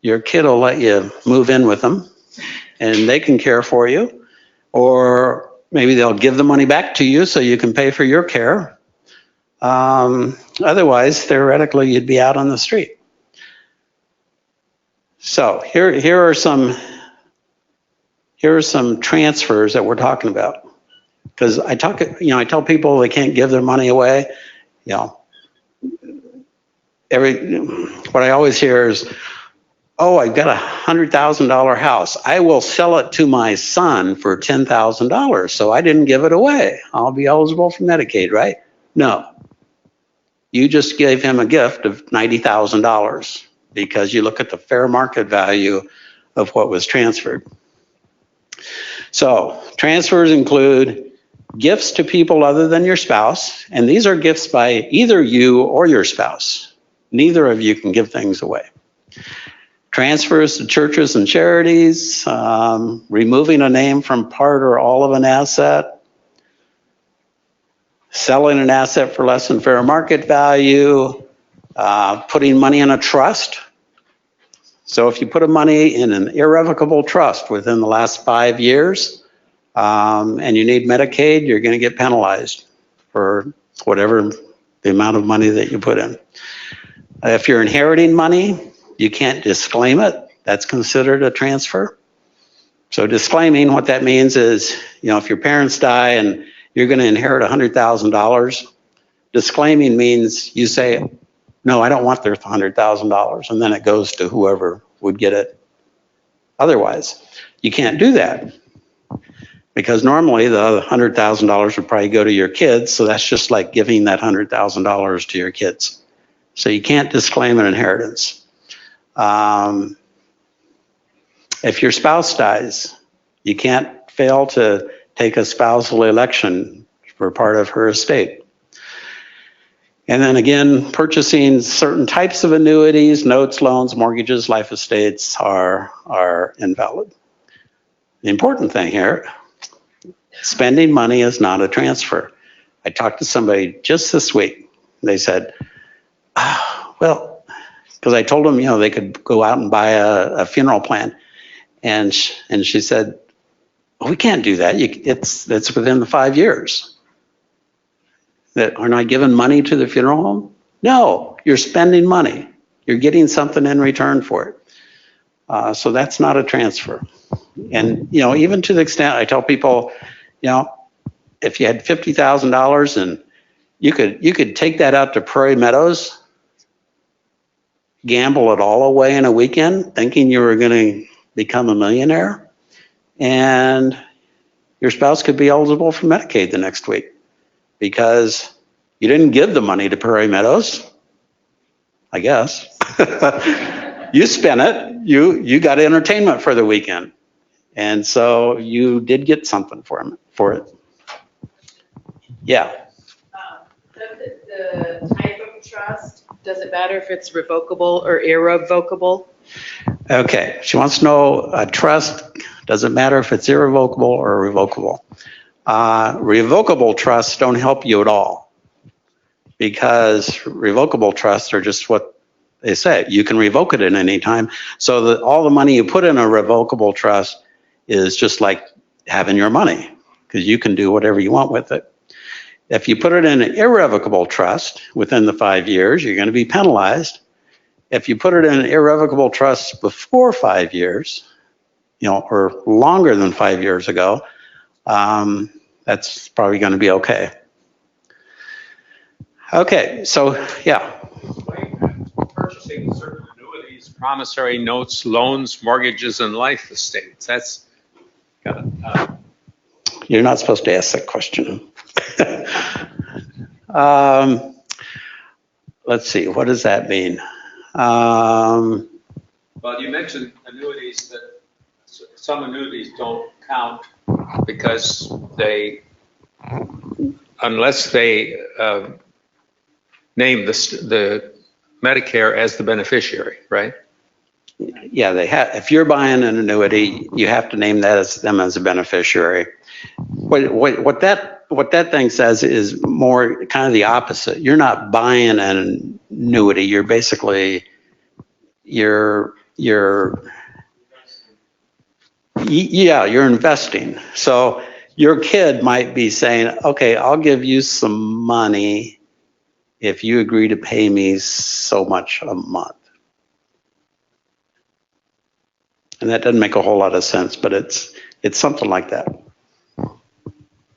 your kid will let you move in with them and they can care for you, or maybe they'll give the money back to you so you can pay for your care. Otherwise, theoretically, you'd be out on the street. So here are some transfers that we're talking about. Because I tell people they can't give their money away. What I always hear is, oh, I've got $100,000 house. I will sell it to my son for $10,000. So I didn't give it away. I'll be eligible for Medicaid, right? No. You just gave him a gift of $90,000 because you look at the fair market value of what was transferred. So transfers include gifts to people other than your spouse, and these are gifts by either you or your spouse. Neither of you can give things away. Transfers to churches and charities, removing a name from part or all of an asset, selling an asset for less than fair market value, putting money in a trust. So if you put money in an irrevocable trust within the last 5 years, and you need Medicaid, you're going to get penalized for whatever the amount of money that you put in. If you're inheriting money, you can't disclaim it. That's considered a transfer. So disclaiming, what that means is, if your parents die and you're going to inherit $100,000, disclaiming means you say, no, I don't want their $100,000, and then it goes to whoever would get it otherwise. You can't do that. Because normally the $100,000 would probably go to your kids, so that's just like giving that $100,000 to your kids. So you can't disclaim an inheritance. And If your spouse dies, you can't fail to take a spousal election for part of her estate. And then again, purchasing certain types of annuities, notes, loans, mortgages, life estates are invalid. The important thing here, spending money is not a transfer. I talked to somebody just this week. They said, well, because I told them, they could go out and buy a funeral plan. And she said, we can't do that. It's within the 5 years. That aren't I giving money to the funeral home? No, you're spending money. You're getting something in return for it. So that's not a transfer. And, even to the extent I tell people, if you had $50,000 and you could take that out to Prairie Meadows, gamble it all away in a weekend, thinking you were going to become a millionaire, and your spouse could be eligible for Medicaid the next week because you didn't give the money to Prairie Meadows, I guess. You spent it. You got entertainment for the weekend. And so you did get something for it. Yeah. The type of trust, does it matter if it's revocable or irrevocable? Okay. She wants to know a trust. Does it matter if it's irrevocable or revocable? Revocable trusts don't help you at all because revocable trusts are just what they say. You can revoke it at any time. So all the money you put in a revocable trust is just like having your money because you can do whatever you want with it. If you put it in an irrevocable trust within the 5 years, you're going to be penalized. If you put it in an irrevocable trust before 5 years, or longer than 5 years ago, that's probably going to be okay. Okay, so yeah. Purchasing certain annuities, promissory notes, loans, mortgages, and life estates. That's You're not supposed to ask that question. Let's see, what does that mean? well, you mentioned annuities that some annuities don't count because unless they name the Medicare as the beneficiary, right? Yeah, they have. If you're buying an annuity, you have to name them as a beneficiary. What that thing says is more kind of the opposite. You're not buying an annuity. You're basically you're investing. So your kid might be saying, okay, I'll give you some money if you agree to pay me so much a month. And that doesn't make a whole lot of sense, but it's something like that.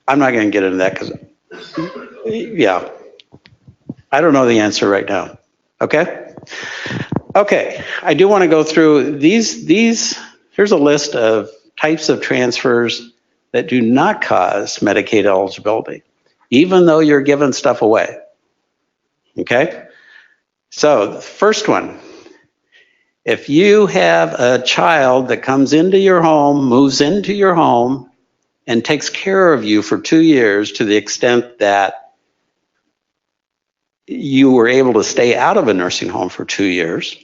I'm not going to get into that because, I don't know the answer right now. Okay? Okay, I do want to go through these. Here's a list of types of transfers that do not cause Medicaid eligibility, even though you're giving stuff away. Okay? So the first one, if you have a child that comes into your home, moves into your home, and takes care of you for 2 years to the extent that you were able to stay out of a nursing home for 2 years,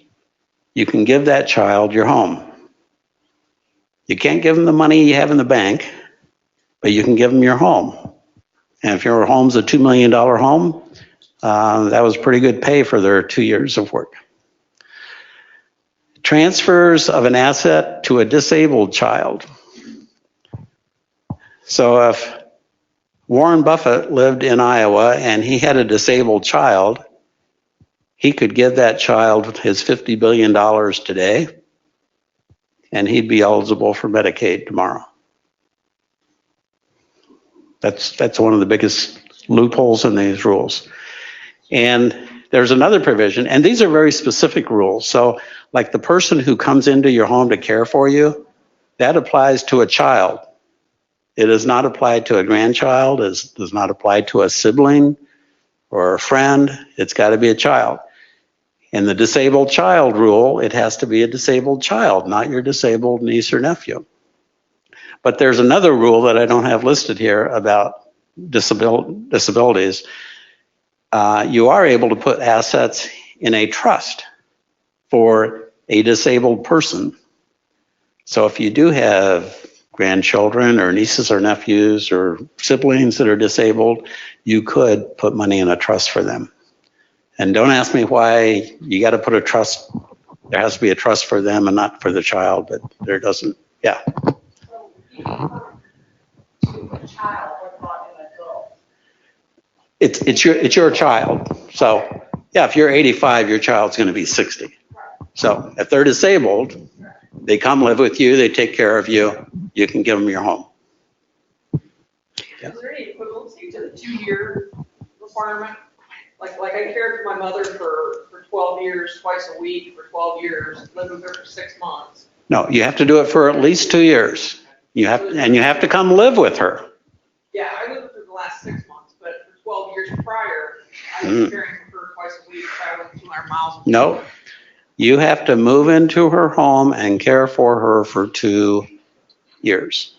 you can give that child your home. You can't give them the money you have in the bank, but you can give them your home. And if your home's a $2 million home, that was pretty good pay for their 2 years of work. Transfers of an asset to a disabled child. So if Warren Buffett lived in Iowa and he had a disabled child, he could give that child his $50 billion today, and he'd be eligible for Medicaid tomorrow. That's one of the biggest loopholes in these rules. And there's another provision, and these are very specific rules. So like the person who comes into your home to care for you, that applies to a child. It is not applied to a grandchild, it does not apply to a sibling or a friend. It's got to be a child. In the disabled child rule, it has to be a disabled child, not your disabled niece or nephew. But there's another rule that I don't have listed here about disabilities. You are able to put assets in a trust for a disabled person. So if you do have grandchildren or nieces or nephews or siblings that are disabled, you could put money in a trust for them. And don't ask me why you got to put a trust. There has to be a trust for them and not for the child, but there doesn't. Yeah. It's your child. So yeah, if you're 85, your child's going to be 60. So if they're disabled, they come live with you, they take care of you, you can give them your home. Yeah. Is there any equivalency to the 2-year requirement? Like I cared for my mother for 12 years, twice a week for 12 years, lived with her for 6 months. No, you have to do it for at least 2 years. You have to come live with her. Yeah, I lived with her the last 6 months, but for 12 years prior, I was caring for her twice a week, traveling 200 miles. No, you have to move into her home and care for her for 2 years.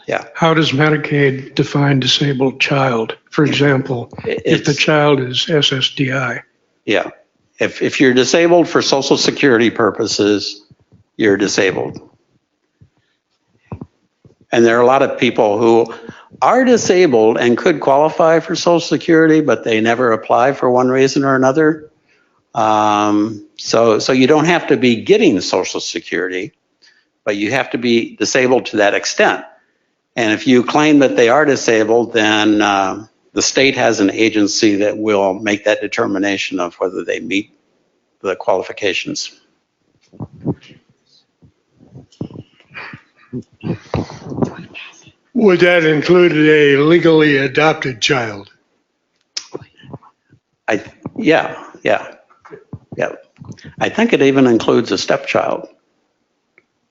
Yeah. How does Medicaid define disabled child? For example, if the child is SSDI. Yeah. If you're disabled for Social Security purposes, you're disabled. And there are a lot of people who are disabled and could qualify for Social Security, but they never apply for one reason or another. So you don't have to be getting Social Security, but you have to be disabled to that extent. And if you claim that they are disabled, then the state has an agency that will make that determination of whether they meet the qualifications. Would that include a legally adopted child? Yeah. I think it even includes a stepchild.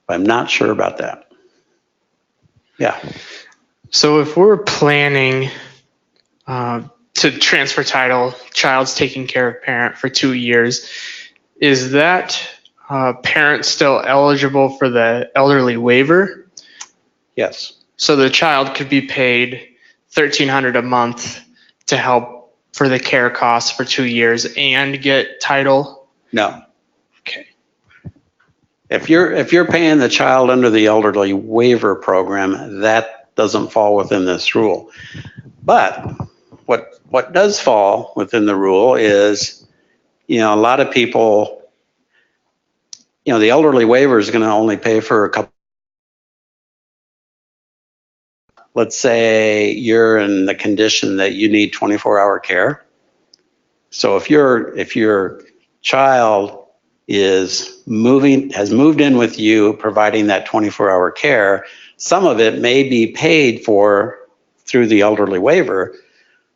I'm not sure about that. Yeah. So if we're planning to transfer title, child's taking care of parent for 2 years, is that parent still eligible for the elderly waiver? Yes. So the child could be paid $1,300 a month to help for the care costs for 2 years and get title? No. Okay. If you're paying the child under the elderly waiver program, that doesn't fall within this rule. But what does fall within the rule is, a lot of people, the elderly waiver is going to only pay for a couple. Let's say you're in the condition that you need 24-hour care. So if your child has moved in with you, providing that 24-hour care, some of it may be paid for through the elderly waiver,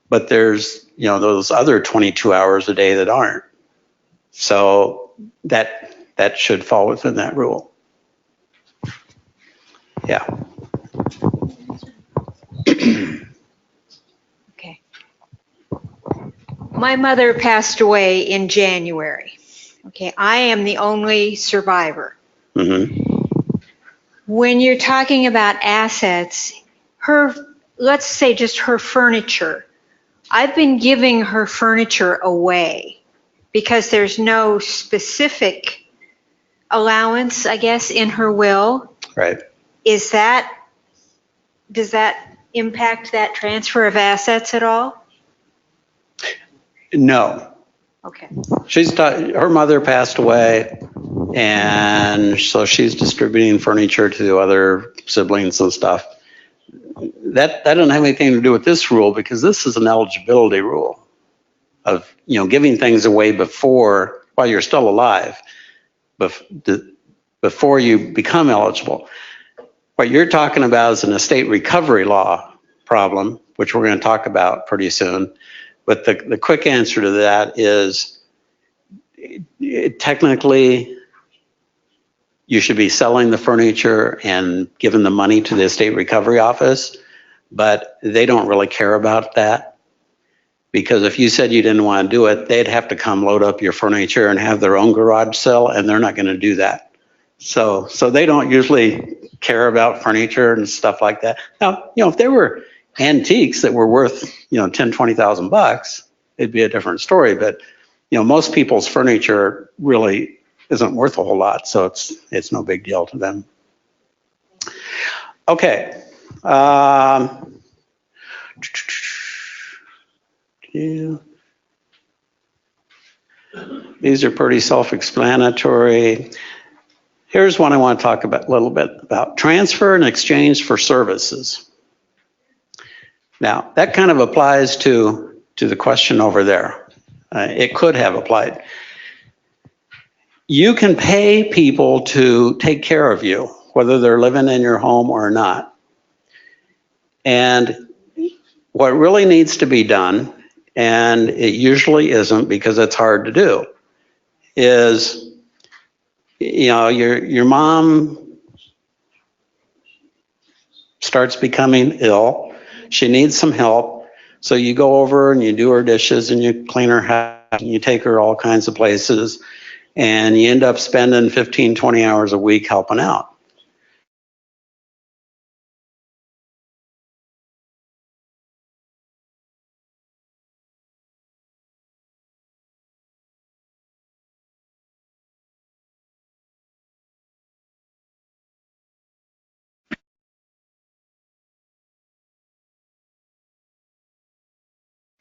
but there's, those other 22 hours a day that aren't. So that should fall within that rule. Yeah. Okay. My mother passed away in January. Okay, I am the only survivor. Mm-hmm. When you're talking about assets, let's say just her furniture. I've been giving her furniture away because there's no specific allowance, I guess, in her will. Right. Does that impact that transfer of assets at all? No. Okay. Her mother passed away, and so she's distributing furniture to the other siblings and stuff. That doesn't have anything to do with this rule, because this is an eligibility rule of, giving things away while you're still alive, before you become eligible. What you're talking about is an estate recovery law problem, which we're going to talk about pretty soon. But the quick answer to that is, technically, you should be selling the furniture and giving the money to the estate recovery office, but they don't really care about that, Because if you said you didn't want to do it, they'd have to come load up your furniture and have their own garage sale, and they're not going to do that. So they don't usually care about furniture and stuff like that. Now, if there were antiques that were worth, $10,000, $20,000, it'd be a different story. But, most people's furniture really isn't worth a whole lot, so it's no big deal to them. Okay. These are pretty self-explanatory. Here's one I want to talk about a little bit about: transfer and exchange for services. Now, that kind of applies to the question over there. It could have applied. You can pay people to take care of you, whether they're living in your home or not. And what really needs to be done, and it usually isn't because it's hard to do, is, your mom starts becoming ill. She needs some help. So you go over and you do her dishes and you clean her house and you take her all kinds of places, and you end up spending 15, 20 hours a week helping out.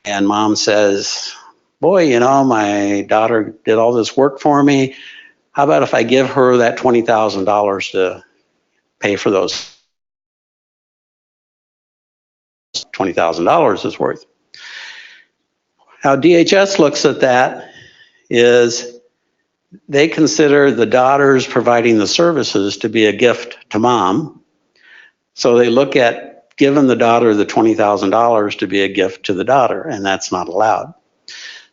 And mom says, boy, my daughter did all this work for me. How about if I give her that $20,000 to pay for those $20,000 is worth? How DHS looks at that is they consider the daughters providing the services to be a gift to mom. So they look at giving the daughter the $20,000 to be a gift to the daughter, and that's not allowed.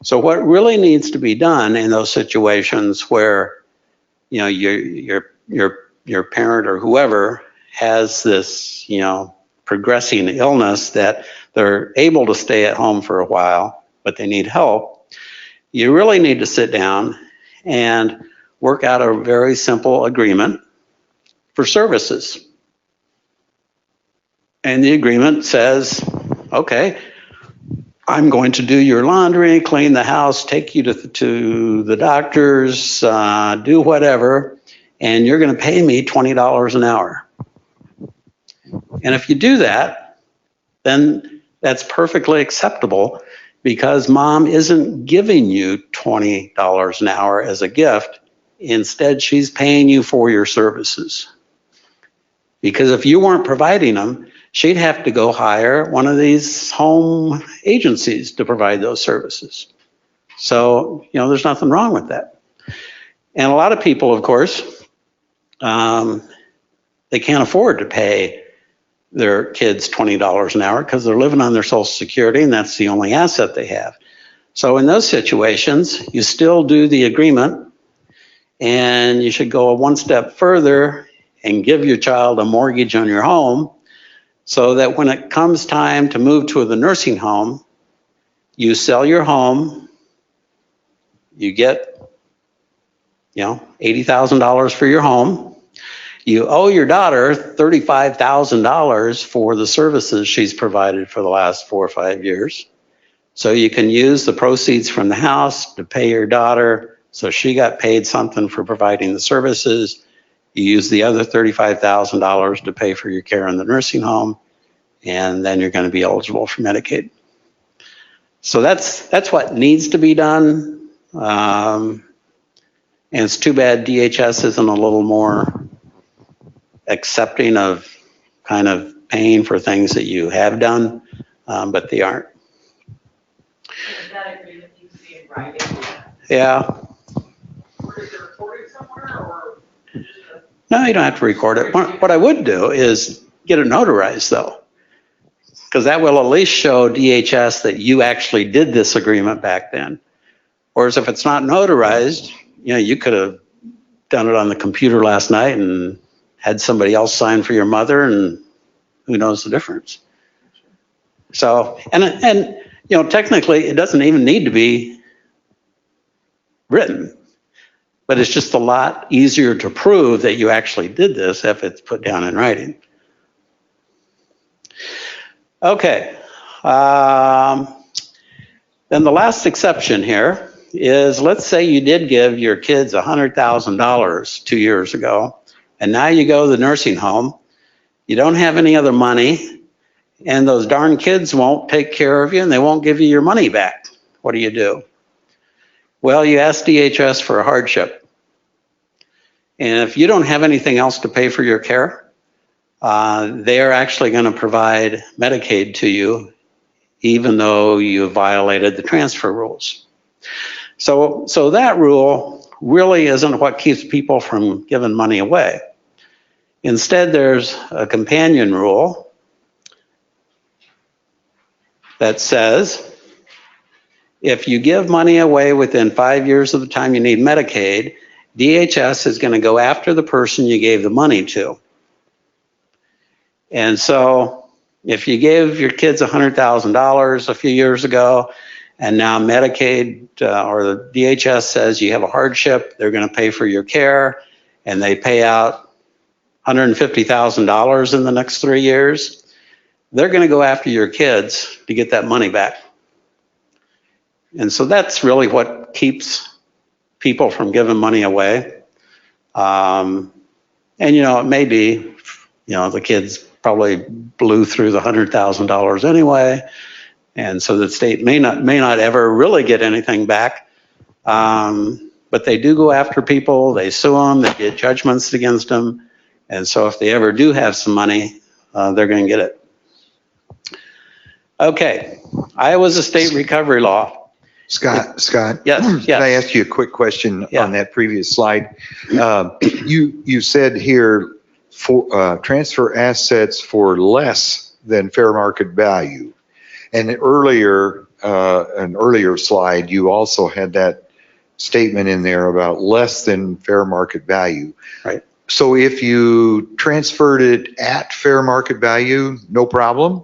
So what really needs to be done in those situations where, your parent or whoever has this, progressing illness that they're able to stay at home for a while, but they need help, you really need to sit down and work out a very simple agreement for services. And the agreement says, okay, I'm going to do your laundry, clean the house, take you to the doctors, do whatever, and you're going to pay me $20 an hour. And if you do that, then that's perfectly acceptable, because mom isn't giving you $20 an hour as a gift. Instead, she's paying you for your services. Because if you weren't providing them, she'd have to go hire one of these home agencies to provide those services. So, there's nothing wrong with that. And a lot of people, of course, they can't afford to pay their kids $20 an hour because they're living on their Social Security, and that's the only asset they have. So in those situations, you still do the agreement, and you should go one step further and give your child a mortgage on your home, so that when it comes time to move to the nursing home, you sell your home, you get, $80,000 for your home. You owe your daughter $35,000 for the services she's provided for the last 4 or 5 years. So you can use the proceeds from the house to pay your daughter, so she got paid something for providing the services. You use the other $35,000 to pay for your care in the nursing home, and then you're going to be eligible for Medicaid. So that's what needs to be done. And it's too bad DHS isn't a little more accepting of kind of paying for things that you have done, but they aren't. Is that agreement needs to be in writing? Yeah. Or is it recorded somewhere, or? No, you don't have to record it. What I would do is get it notarized, though, because that will at least show DHS that you actually did this agreement back then. Whereas if it's not notarized, you could have done it on the computer last night and had somebody else sign for your mother, and who knows the difference. So, and technically, it doesn't even need to be written, but it's just a lot easier to prove that you actually did this if it's put down in writing. Okay. Then the last exception here is, let's say you did give your kids $100,000 2 years ago, and now you go to the nursing home, you don't have any other money, and those darn kids won't take care of you and they won't give you your money back. What do? Well, you ask DHS for a hardship. And if you don't have anything else to pay for your care, they are actually going to provide Medicaid to you, even though you violated the transfer rules. So that rule really isn't what keeps people from giving money away. Instead, there's a companion rule that says if you give money away within 5 years of the time you need Medicaid, DHS is going to go after the person you gave the money to. And so if you gave your kids $100,000 a few years ago, and now Medicaid or the DHS says you have a hardship, they're going to pay for your care, and they pay out $150,000 in the next 3 years, they're going to go after your kids to get that money back. And so that's really what keeps people from giving money away. And, it may be, the kids probably blew through the $100,000 anyway. And so the state may not ever really get anything back. But they do go after people, they sue them, they get judgments against them. And so if they ever do have some money, they're going to get it. Okay, Iowa's a state recovery law. Scott. Yes. Can I ask you a quick question Yeah. on that previous slide? You said here for transfer assets for less than fair market value, and an earlier slide you also had that statement in there about less than fair market value. Right. So if you transferred it at fair market value, no problem?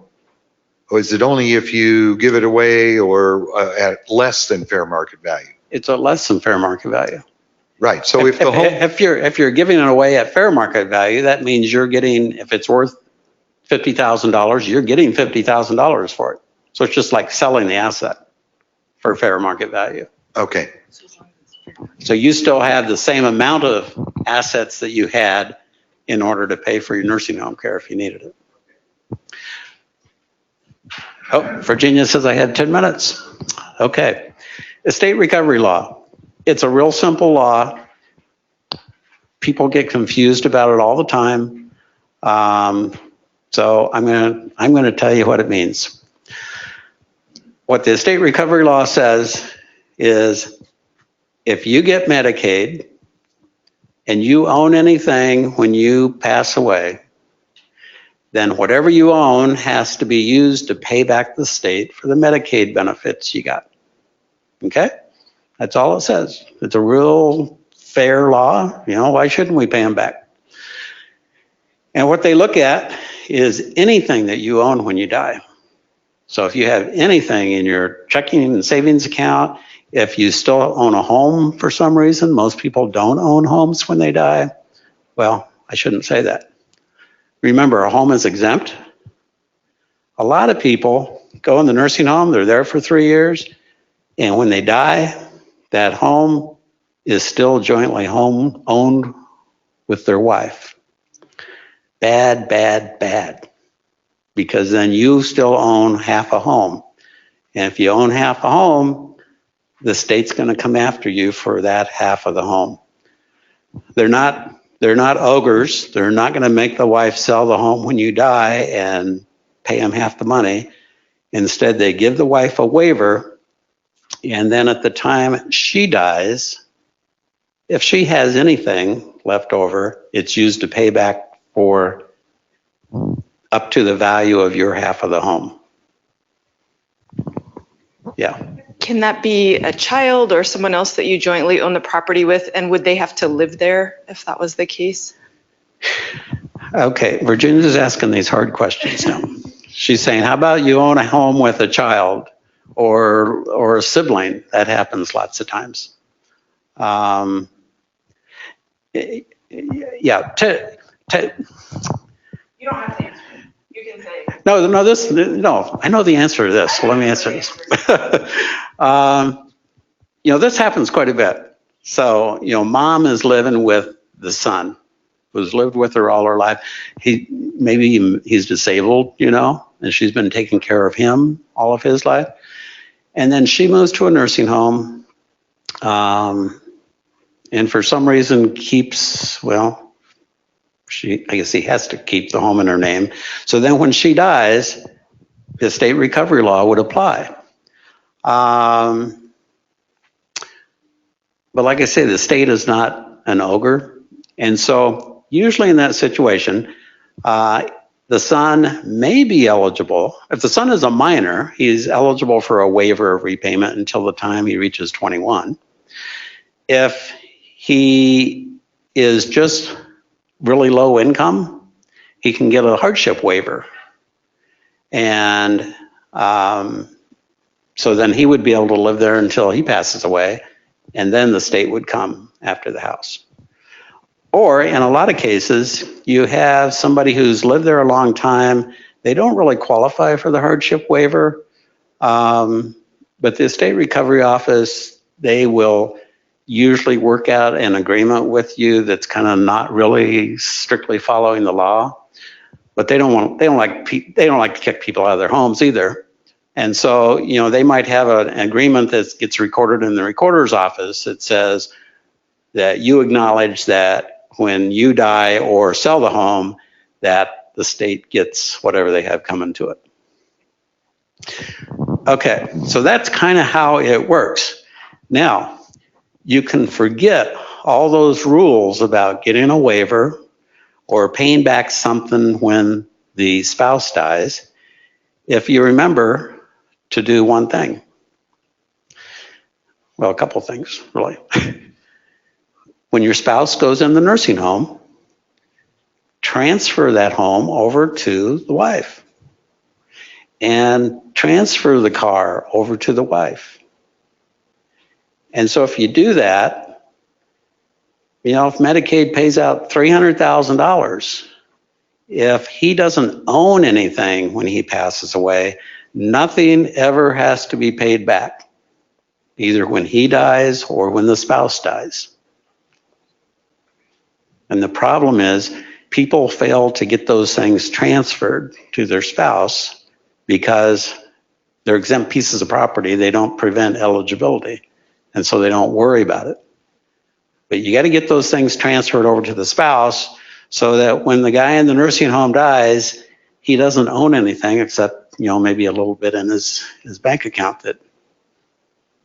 Or is it only if you give it away or at less than fair market value? It's a less than fair market value. Right. So if the home, if you're giving it away at fair market value, that means you're getting, if it's worth $50,000, you're getting $50,000 for it. So it's just like selling the asset for fair market value. okay. So you still have the same amount of assets that you had in order to pay for your nursing home care if you needed it. Oh, Virginia says I had 10 minutes. Okay. Estate recovery law. It's a real simple law. People get confused about it all the time. So I'm going to tell you what it means. What the estate recovery law says is if you get Medicaid and you own anything when you pass away, then whatever you own has to be used to pay back the state for the Medicaid benefits you got. Okay? That's all it says. It's a real fair law. Why shouldn't we pay them back? And what they look at is anything that you own when you die. So if you have anything in your checking and savings account, if you still own a home for some reason, most people don't own homes when they die. Well, I shouldn't say that. Remember, a home is exempt. A lot of people go in the nursing home, they're there for 3 years, and when they die, that home is still jointly owned with their wife. Bad, bad, bad. Because then you still own half a home. And if you own half a home, the state's going to come after you for that half of the home. They're not ogres. They're not going to make the wife sell the home when you die and pay them half the money. Instead, they give the wife a waiver, and then at the time she dies, if she has anything left over, it's used to pay back for up to the value of your half of the home. Yeah. Can that be a child or someone else that you jointly own the property with? And would they have to live there if that was the case? Okay, Virginia's asking these hard questions now. She's saying, how about you own a home with a child? or a sibling. That happens lots of times. Yeah. You don't have to answer. You can say. No, I know the answer to this. So let me answer this. This happens quite a bit. So, mom is living with the son who's lived with her all her life. Maybe he's disabled, and she's been taking care of him all of his life. And then she moves to a nursing home, and for some reason I guess he has to keep the home in her name. So then when she dies, the state recovery law would apply. But like I say, the state is not an ogre. And so usually in that situation, the son may be eligible. If the son is a minor, he's eligible for a waiver of repayment until the time he reaches 21. If he is just really low income, he can get a hardship waiver. And so then he would be able to live there until he passes away, and then the state would come after the house. Or in a lot of cases, you have somebody who's lived there a long time. They don't really qualify for the hardship waiver, but the state recovery office, they will usually work out an agreement with you that's kind of not really strictly following the law. But they don't like to kick people out of their homes either. And so, they might have an agreement that gets recorded in the recorder's office that says that you acknowledge that when you die or sell the home, that the state gets whatever they have coming to it. Okay, so that's kind of how it works. Now, you can forget all those rules about getting a waiver or paying back something when the spouse dies if you remember to do one thing. Well, a couple things, really. When your spouse goes in the nursing home, transfer that home over to the wife and transfer the car over to the wife. And so if you do that, if Medicaid pays out $300,000, if he doesn't own anything when he passes away, nothing ever has to be paid back, either when he dies or when the spouse dies. And the problem is people fail to get those things transferred to their spouse because they're exempt pieces of property. They don't prevent eligibility. And so they don't worry about it. But you got to get those things transferred over to the spouse so that when the guy in the nursing home dies, he doesn't own anything except, maybe a little bit in his bank account that,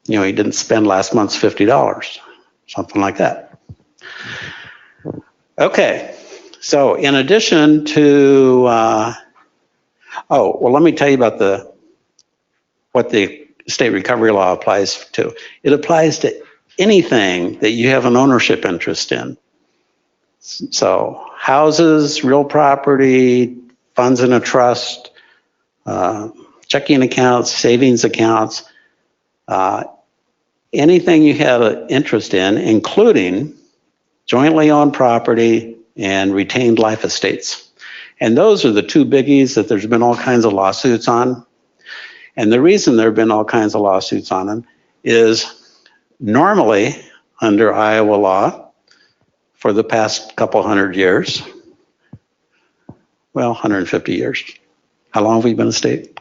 he didn't spend last month's $50, something like that. Okay, so in addition to, let me tell you about what the state recovery law applies to. It applies to anything that you have an ownership interest in. So houses, real property, funds in a trust, checking accounts, savings accounts, anything you have an interest in, including jointly owned property and retained life estates. And those are the two biggies that there's been all kinds of lawsuits on. And the reason there have been all kinds of lawsuits on them is normally under Iowa law for the past couple hundred years, 150 years. How long have we been a state?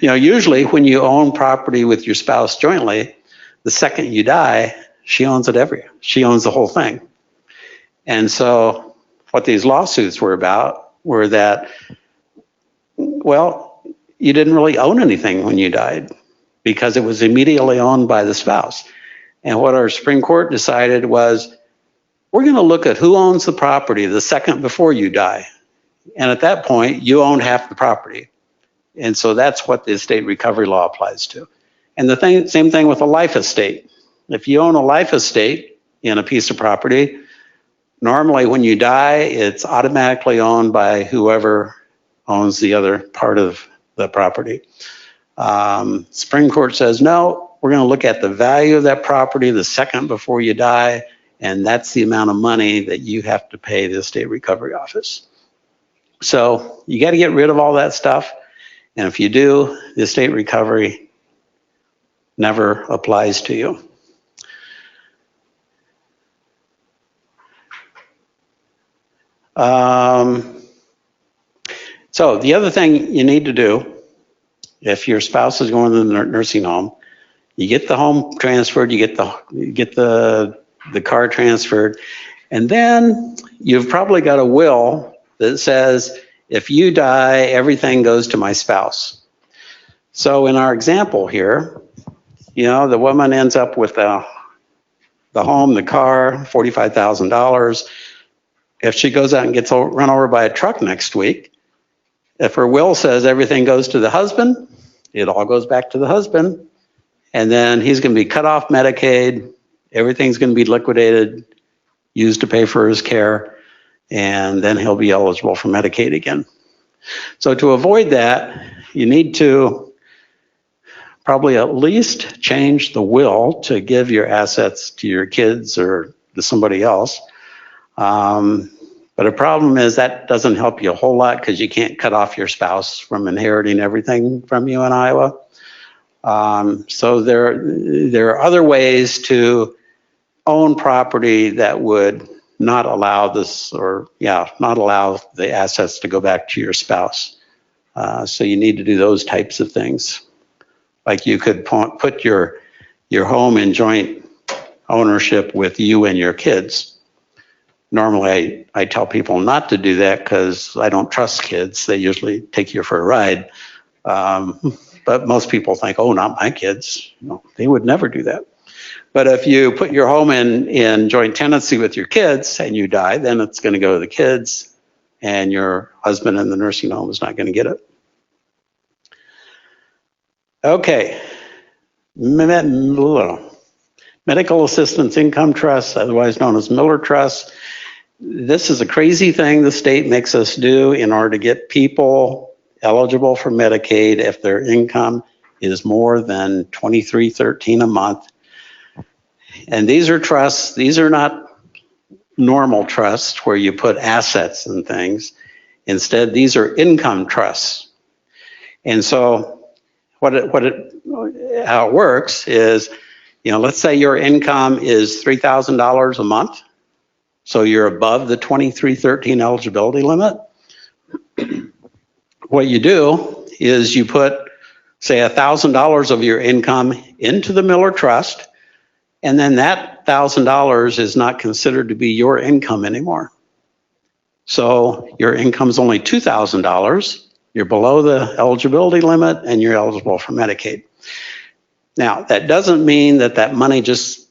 Usually when you own property with your spouse jointly, the second you die, she owns she owns the whole thing. And so what these lawsuits were about were that, you didn't really own anything when you died because it was immediately owned by the spouse. And what our Supreme Court decided was, we're going to look at who owns the property the second before you die. And at that point, you own half the property. And so that's what the estate recovery law applies to. And the same thing with a life estate. If you own a life estate in a piece of property, normally when you die, it's automatically owned by whoever owns the other part of the property. Supreme Court says, no, we're going to look at the value of that property the second before you die, and that's the amount of money that you have to pay the Estate Recovery Office. So you got to get rid of all that stuff, and if you do, the estate recovery never applies to you. So the other thing you need to do, if your spouse is going to the nursing home, you get the home transferred, you get the car transferred, and then you've probably got a will that says, if you die, everything goes to my spouse. So in our example here, the woman ends up with the home, the car, $45,000. If she goes out and gets run over by a truck next week, if her will says everything goes to the husband, it all goes back to the husband, and then he's going to be cut off Medicaid, everything's going to be liquidated, used to pay for his care, and then he'll be eligible for Medicaid again. So to avoid that, you need to probably at least change the will to give your assets to your kids or to somebody else. But the problem is that doesn't help you a whole lot because you can't cut off your spouse from inheriting everything from you in Iowa. So there are other ways to own property that would not allow this, not allow the assets to go back to your spouse. So you need to do those types of things. Like you could put your home in joint ownership with you and your kids. Normally, I tell people not to do that because I don't trust kids. They usually take you for a ride. But most people think, oh, not my kids. No, they would never do that. But if you put your home in joint tenancy with your kids and you die, then it's going to go to the kids, and your husband in the nursing home is not going to get it. Okay. Medical Assistance Income Trust, otherwise known as Miller Trust. This is a crazy thing the state makes us do in order to get people eligible for Medicaid if their income is more than $23.13 a month. And these are trusts. These are not normal trusts where you put assets and things. Instead, these are income trusts. And so how it works is, let's say your income is $3,000 a month. So you're above the 2313 eligibility limit. What you do is you put, say, $1,000 of your income into the Miller Trust, and then that $1,000 is not considered to be your income anymore. So your income's only $2,000. You're below the eligibility limit, and you're eligible for Medicaid. Now, that doesn't mean that money just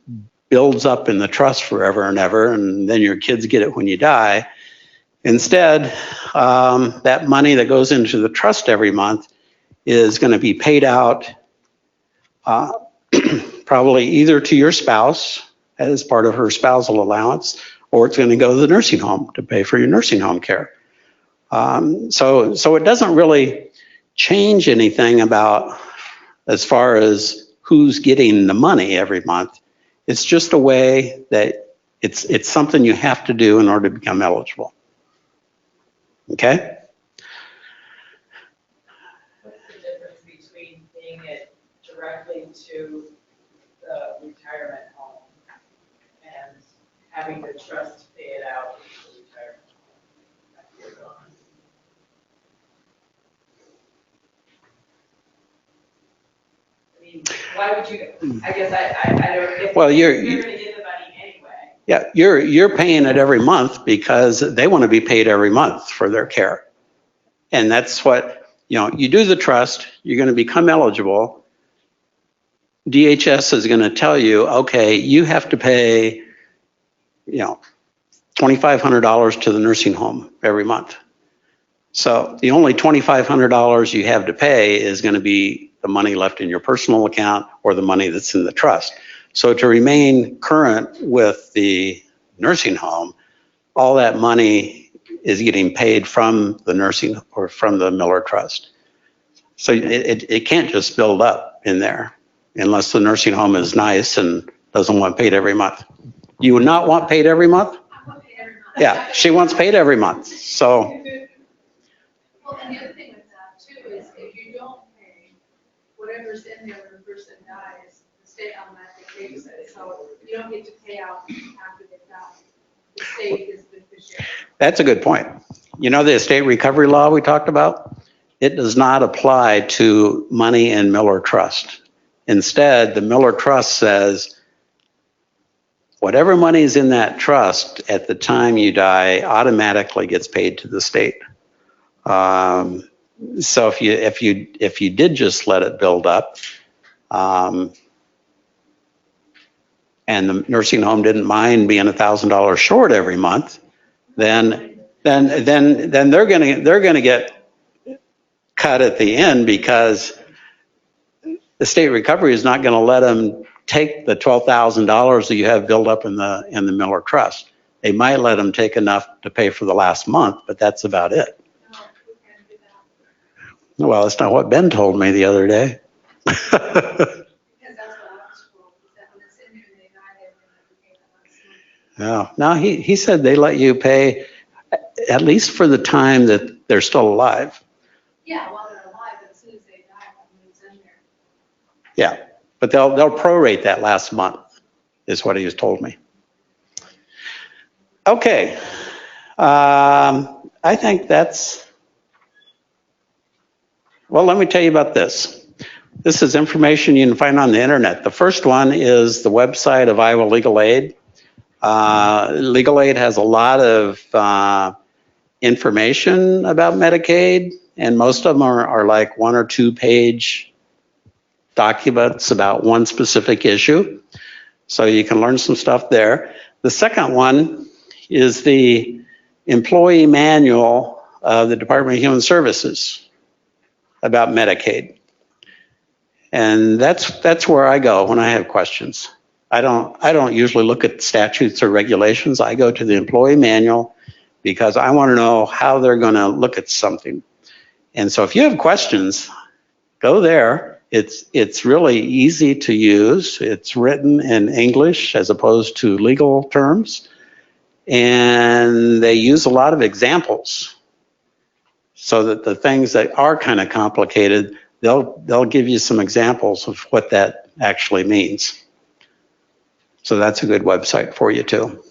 builds up in the trust forever and ever, and then your kids get it when you die. Instead, that money that goes into the trust every month is going to be paid out probably either to your spouse as part of her spousal allowance, or it's going to go to the nursing home to pay for your nursing home care. So it doesn't really change anything about as far as who's getting the money every month. It's just a way that it's something you have to do in order to become eligible. Okay? What's the difference between paying it directly to the retirement home and having the trust pay it out to the retirement home after you're gone? I mean, why would you, I guess I don't, if Well, you're going to get the money anyway. Yeah, you're paying it every month because they want to be paid every month for their care. And that's what, you do the trust, you're going to become eligible. DHS is going to tell you, okay, you have to pay, $2,500 to the nursing home every month. So the only $2,500 you have to pay is going to be the money left in your personal account or the money that's in the trust. So to remain current with the nursing home, all that money is getting paid from the nursing or from the Miller Trust. So it can't just build up in there unless the nursing home is nice and doesn't want paid every month. You would not want paid every month? Yeah, she wants paid every month, so. Well, and the other thing with that too is if you don't pay, whatever's in there when the person dies, the state automatically takes it. So you don't get to pay out after they die. The state is the beneficiary. That's a good point. You know the estate recovery law we talked about? It does not apply to money in Miller Trust. Instead, the Miller Trust says whatever money is in that trust at the time you die automatically gets paid to the state. So if you did just let it build up, and the nursing home didn't mind being $1,000 short every month, then they're gonna get cut at the end because the state recovery is not going to let them take the $12,000 that you have built up in the Miller Trust. They might let them take enough to pay for the last month, but that's about it. Well, that's not what Ben told me the other day. Yeah. No, he said they let you pay at least for the time that they're still alive. Yeah, while they're alive, but as soon as they die, that moves in there. Yeah, but they'll prorate that last month, is what he has told me. Okay, I think that's, well, let me tell you about this. This is information you can find on the internet. The first one is the website of Iowa Legal Aid. Legal Aid has a lot of information about Medicaid, and most of them are like 1 or 2 page documents about one specific issue. So you can learn some stuff there. The second one is the employee manual of the Department of Human Services about Medicaid. And that's where I go when I have questions. I don't usually look at statutes or regulations. I go to the employee manual because I want to know how they're going to look at something. And so if you have questions, go there. It's really easy to use. It's written in English as opposed to legal terms. And they use a lot of examples so that the things that are kind of complicated, they'll give you some examples of what that actually means. So that's a good website for you too.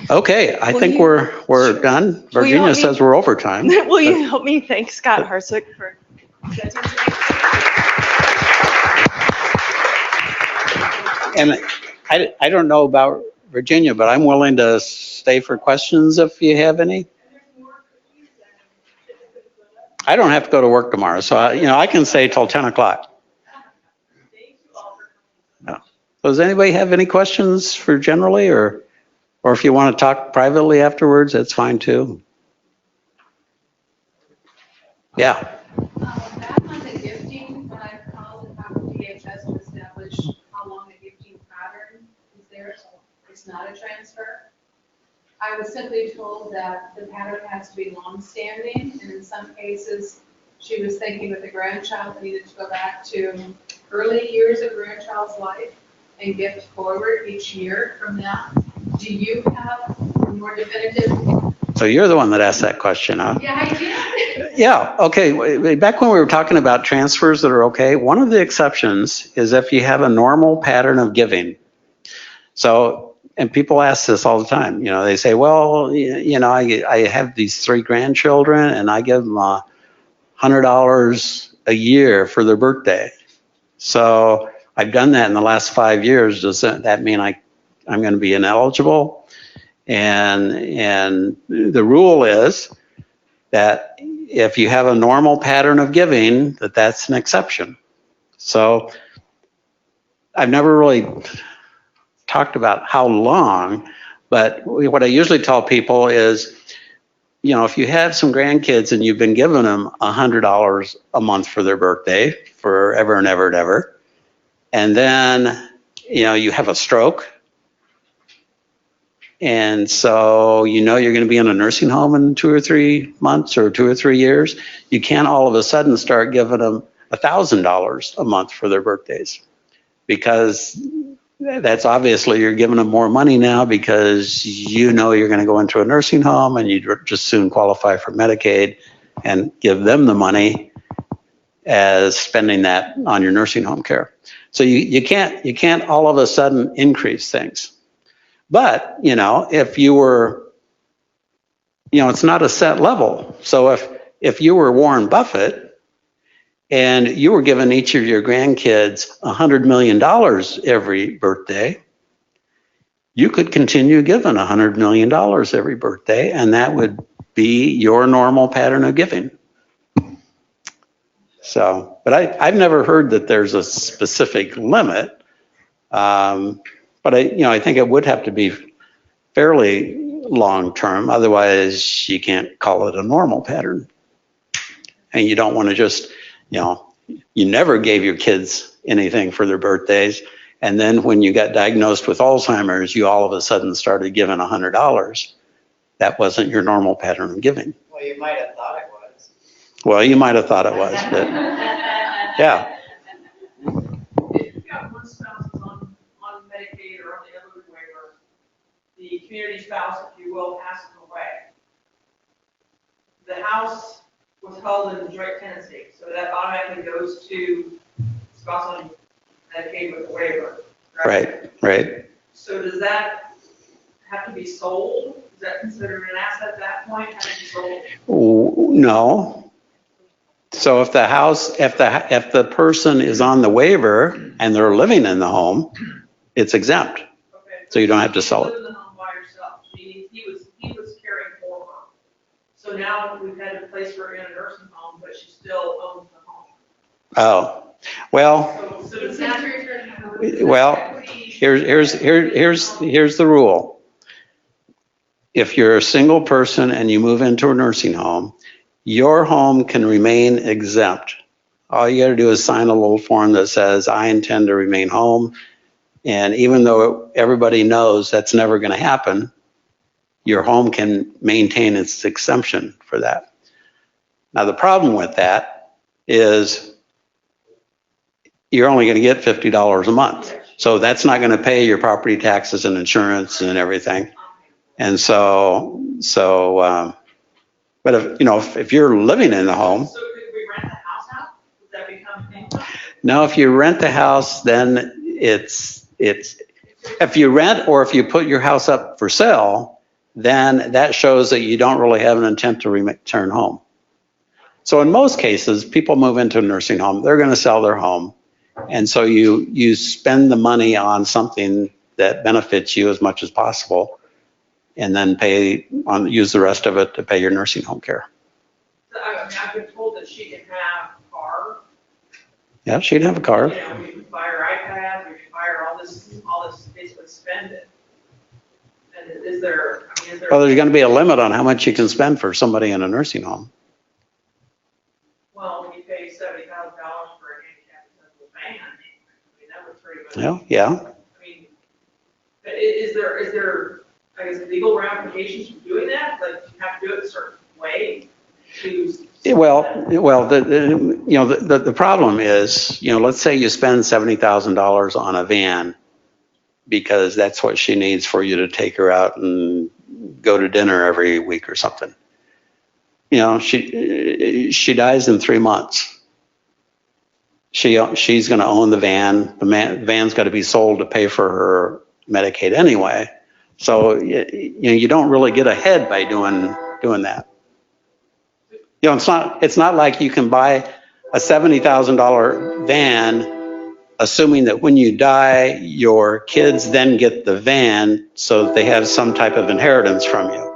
Okay, I think we're done. Virginia says we're over time. Will you help me thank Scott Hartsook for presenting today? And I don't know about Virginia, but I'm willing to stay for questions if you have any. I don't have to go to work tomorrow, so I can stay till 10 o'clock. No. Does anybody have any questions for generally, or if you want to talk privately afterwards, that's fine too. Yeah. Back on the gifting, when I called and talked to DHS to establish how long the gifting pattern is there, so it's not a transfer. I was simply told that the pattern has to be long-standing, and in some cases, she was thinking with a grandchild that needed to go back to early years of grandchild's life and gift forward each year from that. Do you have a more definitive? So you're the one that asked that question, huh? Yeah, I did. Yeah, okay. Back when we were talking about transfers that are okay, one of the exceptions is if you have a normal pattern of giving. So, and people ask this all the time, they say, well, I have these 3 grandchildren and I give them $100 a year for their birthday. So I've done that in the last 5 years. Does that mean I'm going to be ineligible? And the rule is that if you have a normal pattern of giving, that's an exception. So I've never really talked about how long, but what I usually tell people is, if you have some grandkids and you've been giving them $100 a month for their birthday forever and ever and ever, and then, you have a stroke, And so you know you're going to be in a nursing home in 2 or 3 months or 2 or 3 years. You can't all of a sudden start giving them $1,000 a month for their birthdays, because that's obviously you're giving them more money now because you know you're going to go into a nursing home and you just soon qualify for Medicaid and give them the money as spending that on your nursing home care. So you can't all of a sudden increase things. But, if you were, it's not a set level. So if you were Warren Buffett and you were giving each of your grandkids $100 million every birthday, you could continue giving $100 million every birthday, and that would be your normal pattern of giving. So, but I've never heard that there's a specific limit. But I think it would have to be fairly long-term. Otherwise, you can't call it a normal pattern. And you don't want to just, you never gave your kids anything for their birthdays. And then when you got diagnosed with Alzheimer's, you all of a sudden started giving $100. That wasn't your normal pattern of giving. Well, you might have thought it was. Well, you might have thought it was, but yeah. If you've got one spouse that's on Medicaid or on the Elderly Waiver, the community spouse, if you will, passes away. The house was held in joint tenancy, so that automatically goes to spouse on Medicaid with the waiver. Right. So does that have to be sold? Is that considered an asset at that point? Have to be sold? No. So if the person is on the waiver and they're living in the home, it's exempt. Okay. So you don't have to sell it. You live in the home by yourself, meaning he was caring for her. So now we've had to place her in a nursing home, but she still owns the home. Oh, well. So does that? Well, here's the rule. If you're a single person and you move into a nursing home, your home can remain exempt. All you got to do is sign a little form that says, I intend to remain home. And even though everybody knows that's never going to happen, your home can maintain its exemption for that. Now, the problem with that is you're only going to get $50 a month. So that's not going to pay your property taxes and insurance and everything. And but if you're living in the home. So could we rent the house out? Would that become income? No, if you rent the house, then it's if you rent or if you put your house up for sale, then that shows that you don't really have an intent to return home. So in most cases, people move into a nursing home, they're going to sell their home. And so you spend the money on something that benefits you as much as possible, and then use the rest of it to pay your nursing home care. I've been told that she can have a car. Yeah, she'd have a car. We can buy her iPad, we can buy her all this, basically spend it. And is there? Well, there's going to be a limit on how much you can spend for somebody in a nursing home. Well, when you pay $70,000 for a handicapped accessible van, that was pretty good. Well, yeah. Is there, I guess, legal ramifications for doing that? Like, you have to do it a certain way to. Well, the problem is, let's say you spend $70,000 on a van because that's what she needs for you to take her out and go to dinner every week or something. She dies in 3 months. She's going to own the van. The van's got to be sold to pay for her Medicaid anyway. So you don't really get ahead by doing that. It's not like you can buy a $70,000 van, assuming that when you die, your kids then get the van so that they have some type of inheritance from you.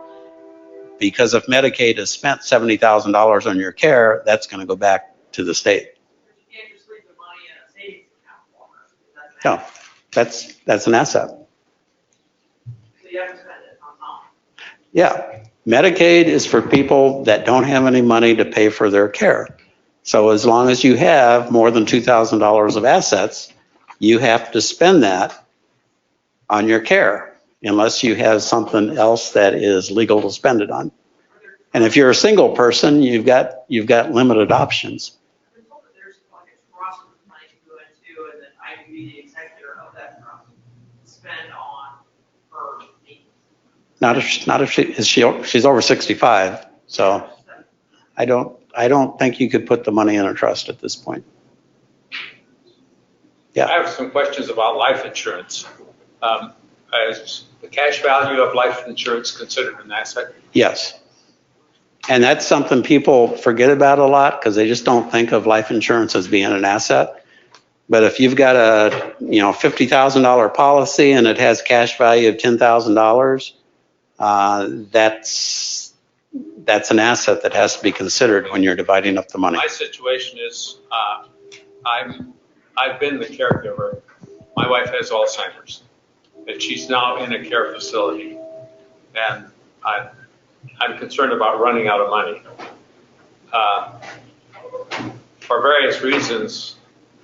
Because if Medicaid has spent $70,000 on your care, that's going to go back to the state. You can't just leave the money in a savings account for her. No, that's an asset. So you have to spend it on something. Yeah, Medicaid is for people that don't have any money to pay for their care. So as long as you have more than $2,000 of assets, you have to spend that on your care. unless you have something else that is legal to spend it on. And if you're a single person, you've got limited options. I'm told that there's like a trust with money to go into, and then I can be the executor of that trust to spend on her needs. Not if she's over 65. So I don't think you could put the money in a trust at this point. Yeah. I have some questions about life insurance. Is the cash value of life insurance considered an asset? Yes. And that's something people forget about a lot because they just don't think of life insurance as being an asset. But if you've got a $50,000 policy and it has cash value of $10,000, that's an asset that has to be considered when you're dividing up the money. My situation is I've been the caregiver. My wife has Alzheimer's, and she's now in a care facility, and I'm concerned about running out of money. For various reasons,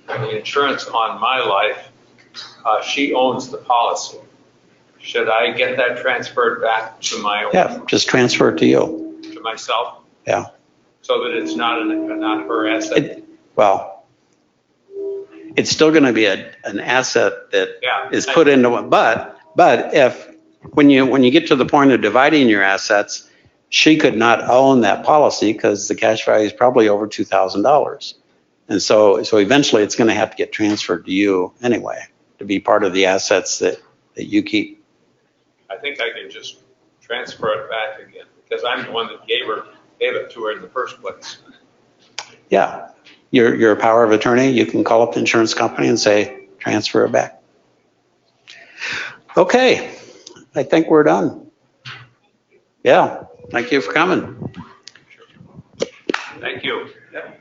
the insurance on my life, she owns the policy. Should I get that transferred back to my own? Yeah, just transfer it to you. To myself? Yeah. So that it's not her asset? It's still going to be an asset that is put into it. But if when you get to the point of dividing your assets, she could not own that policy because the cash value is probably over $2,000. And so eventually it's going to have to get transferred to you anyway to be part of the assets that you keep. I think I can just transfer it back again because I'm the one that gave it to her in the first place. Yeah. You're a power of attorney. You can call up the insurance company and say, transfer it back. Okay. I think we're done. Yeah. Thank you for coming. Thank you. Yep.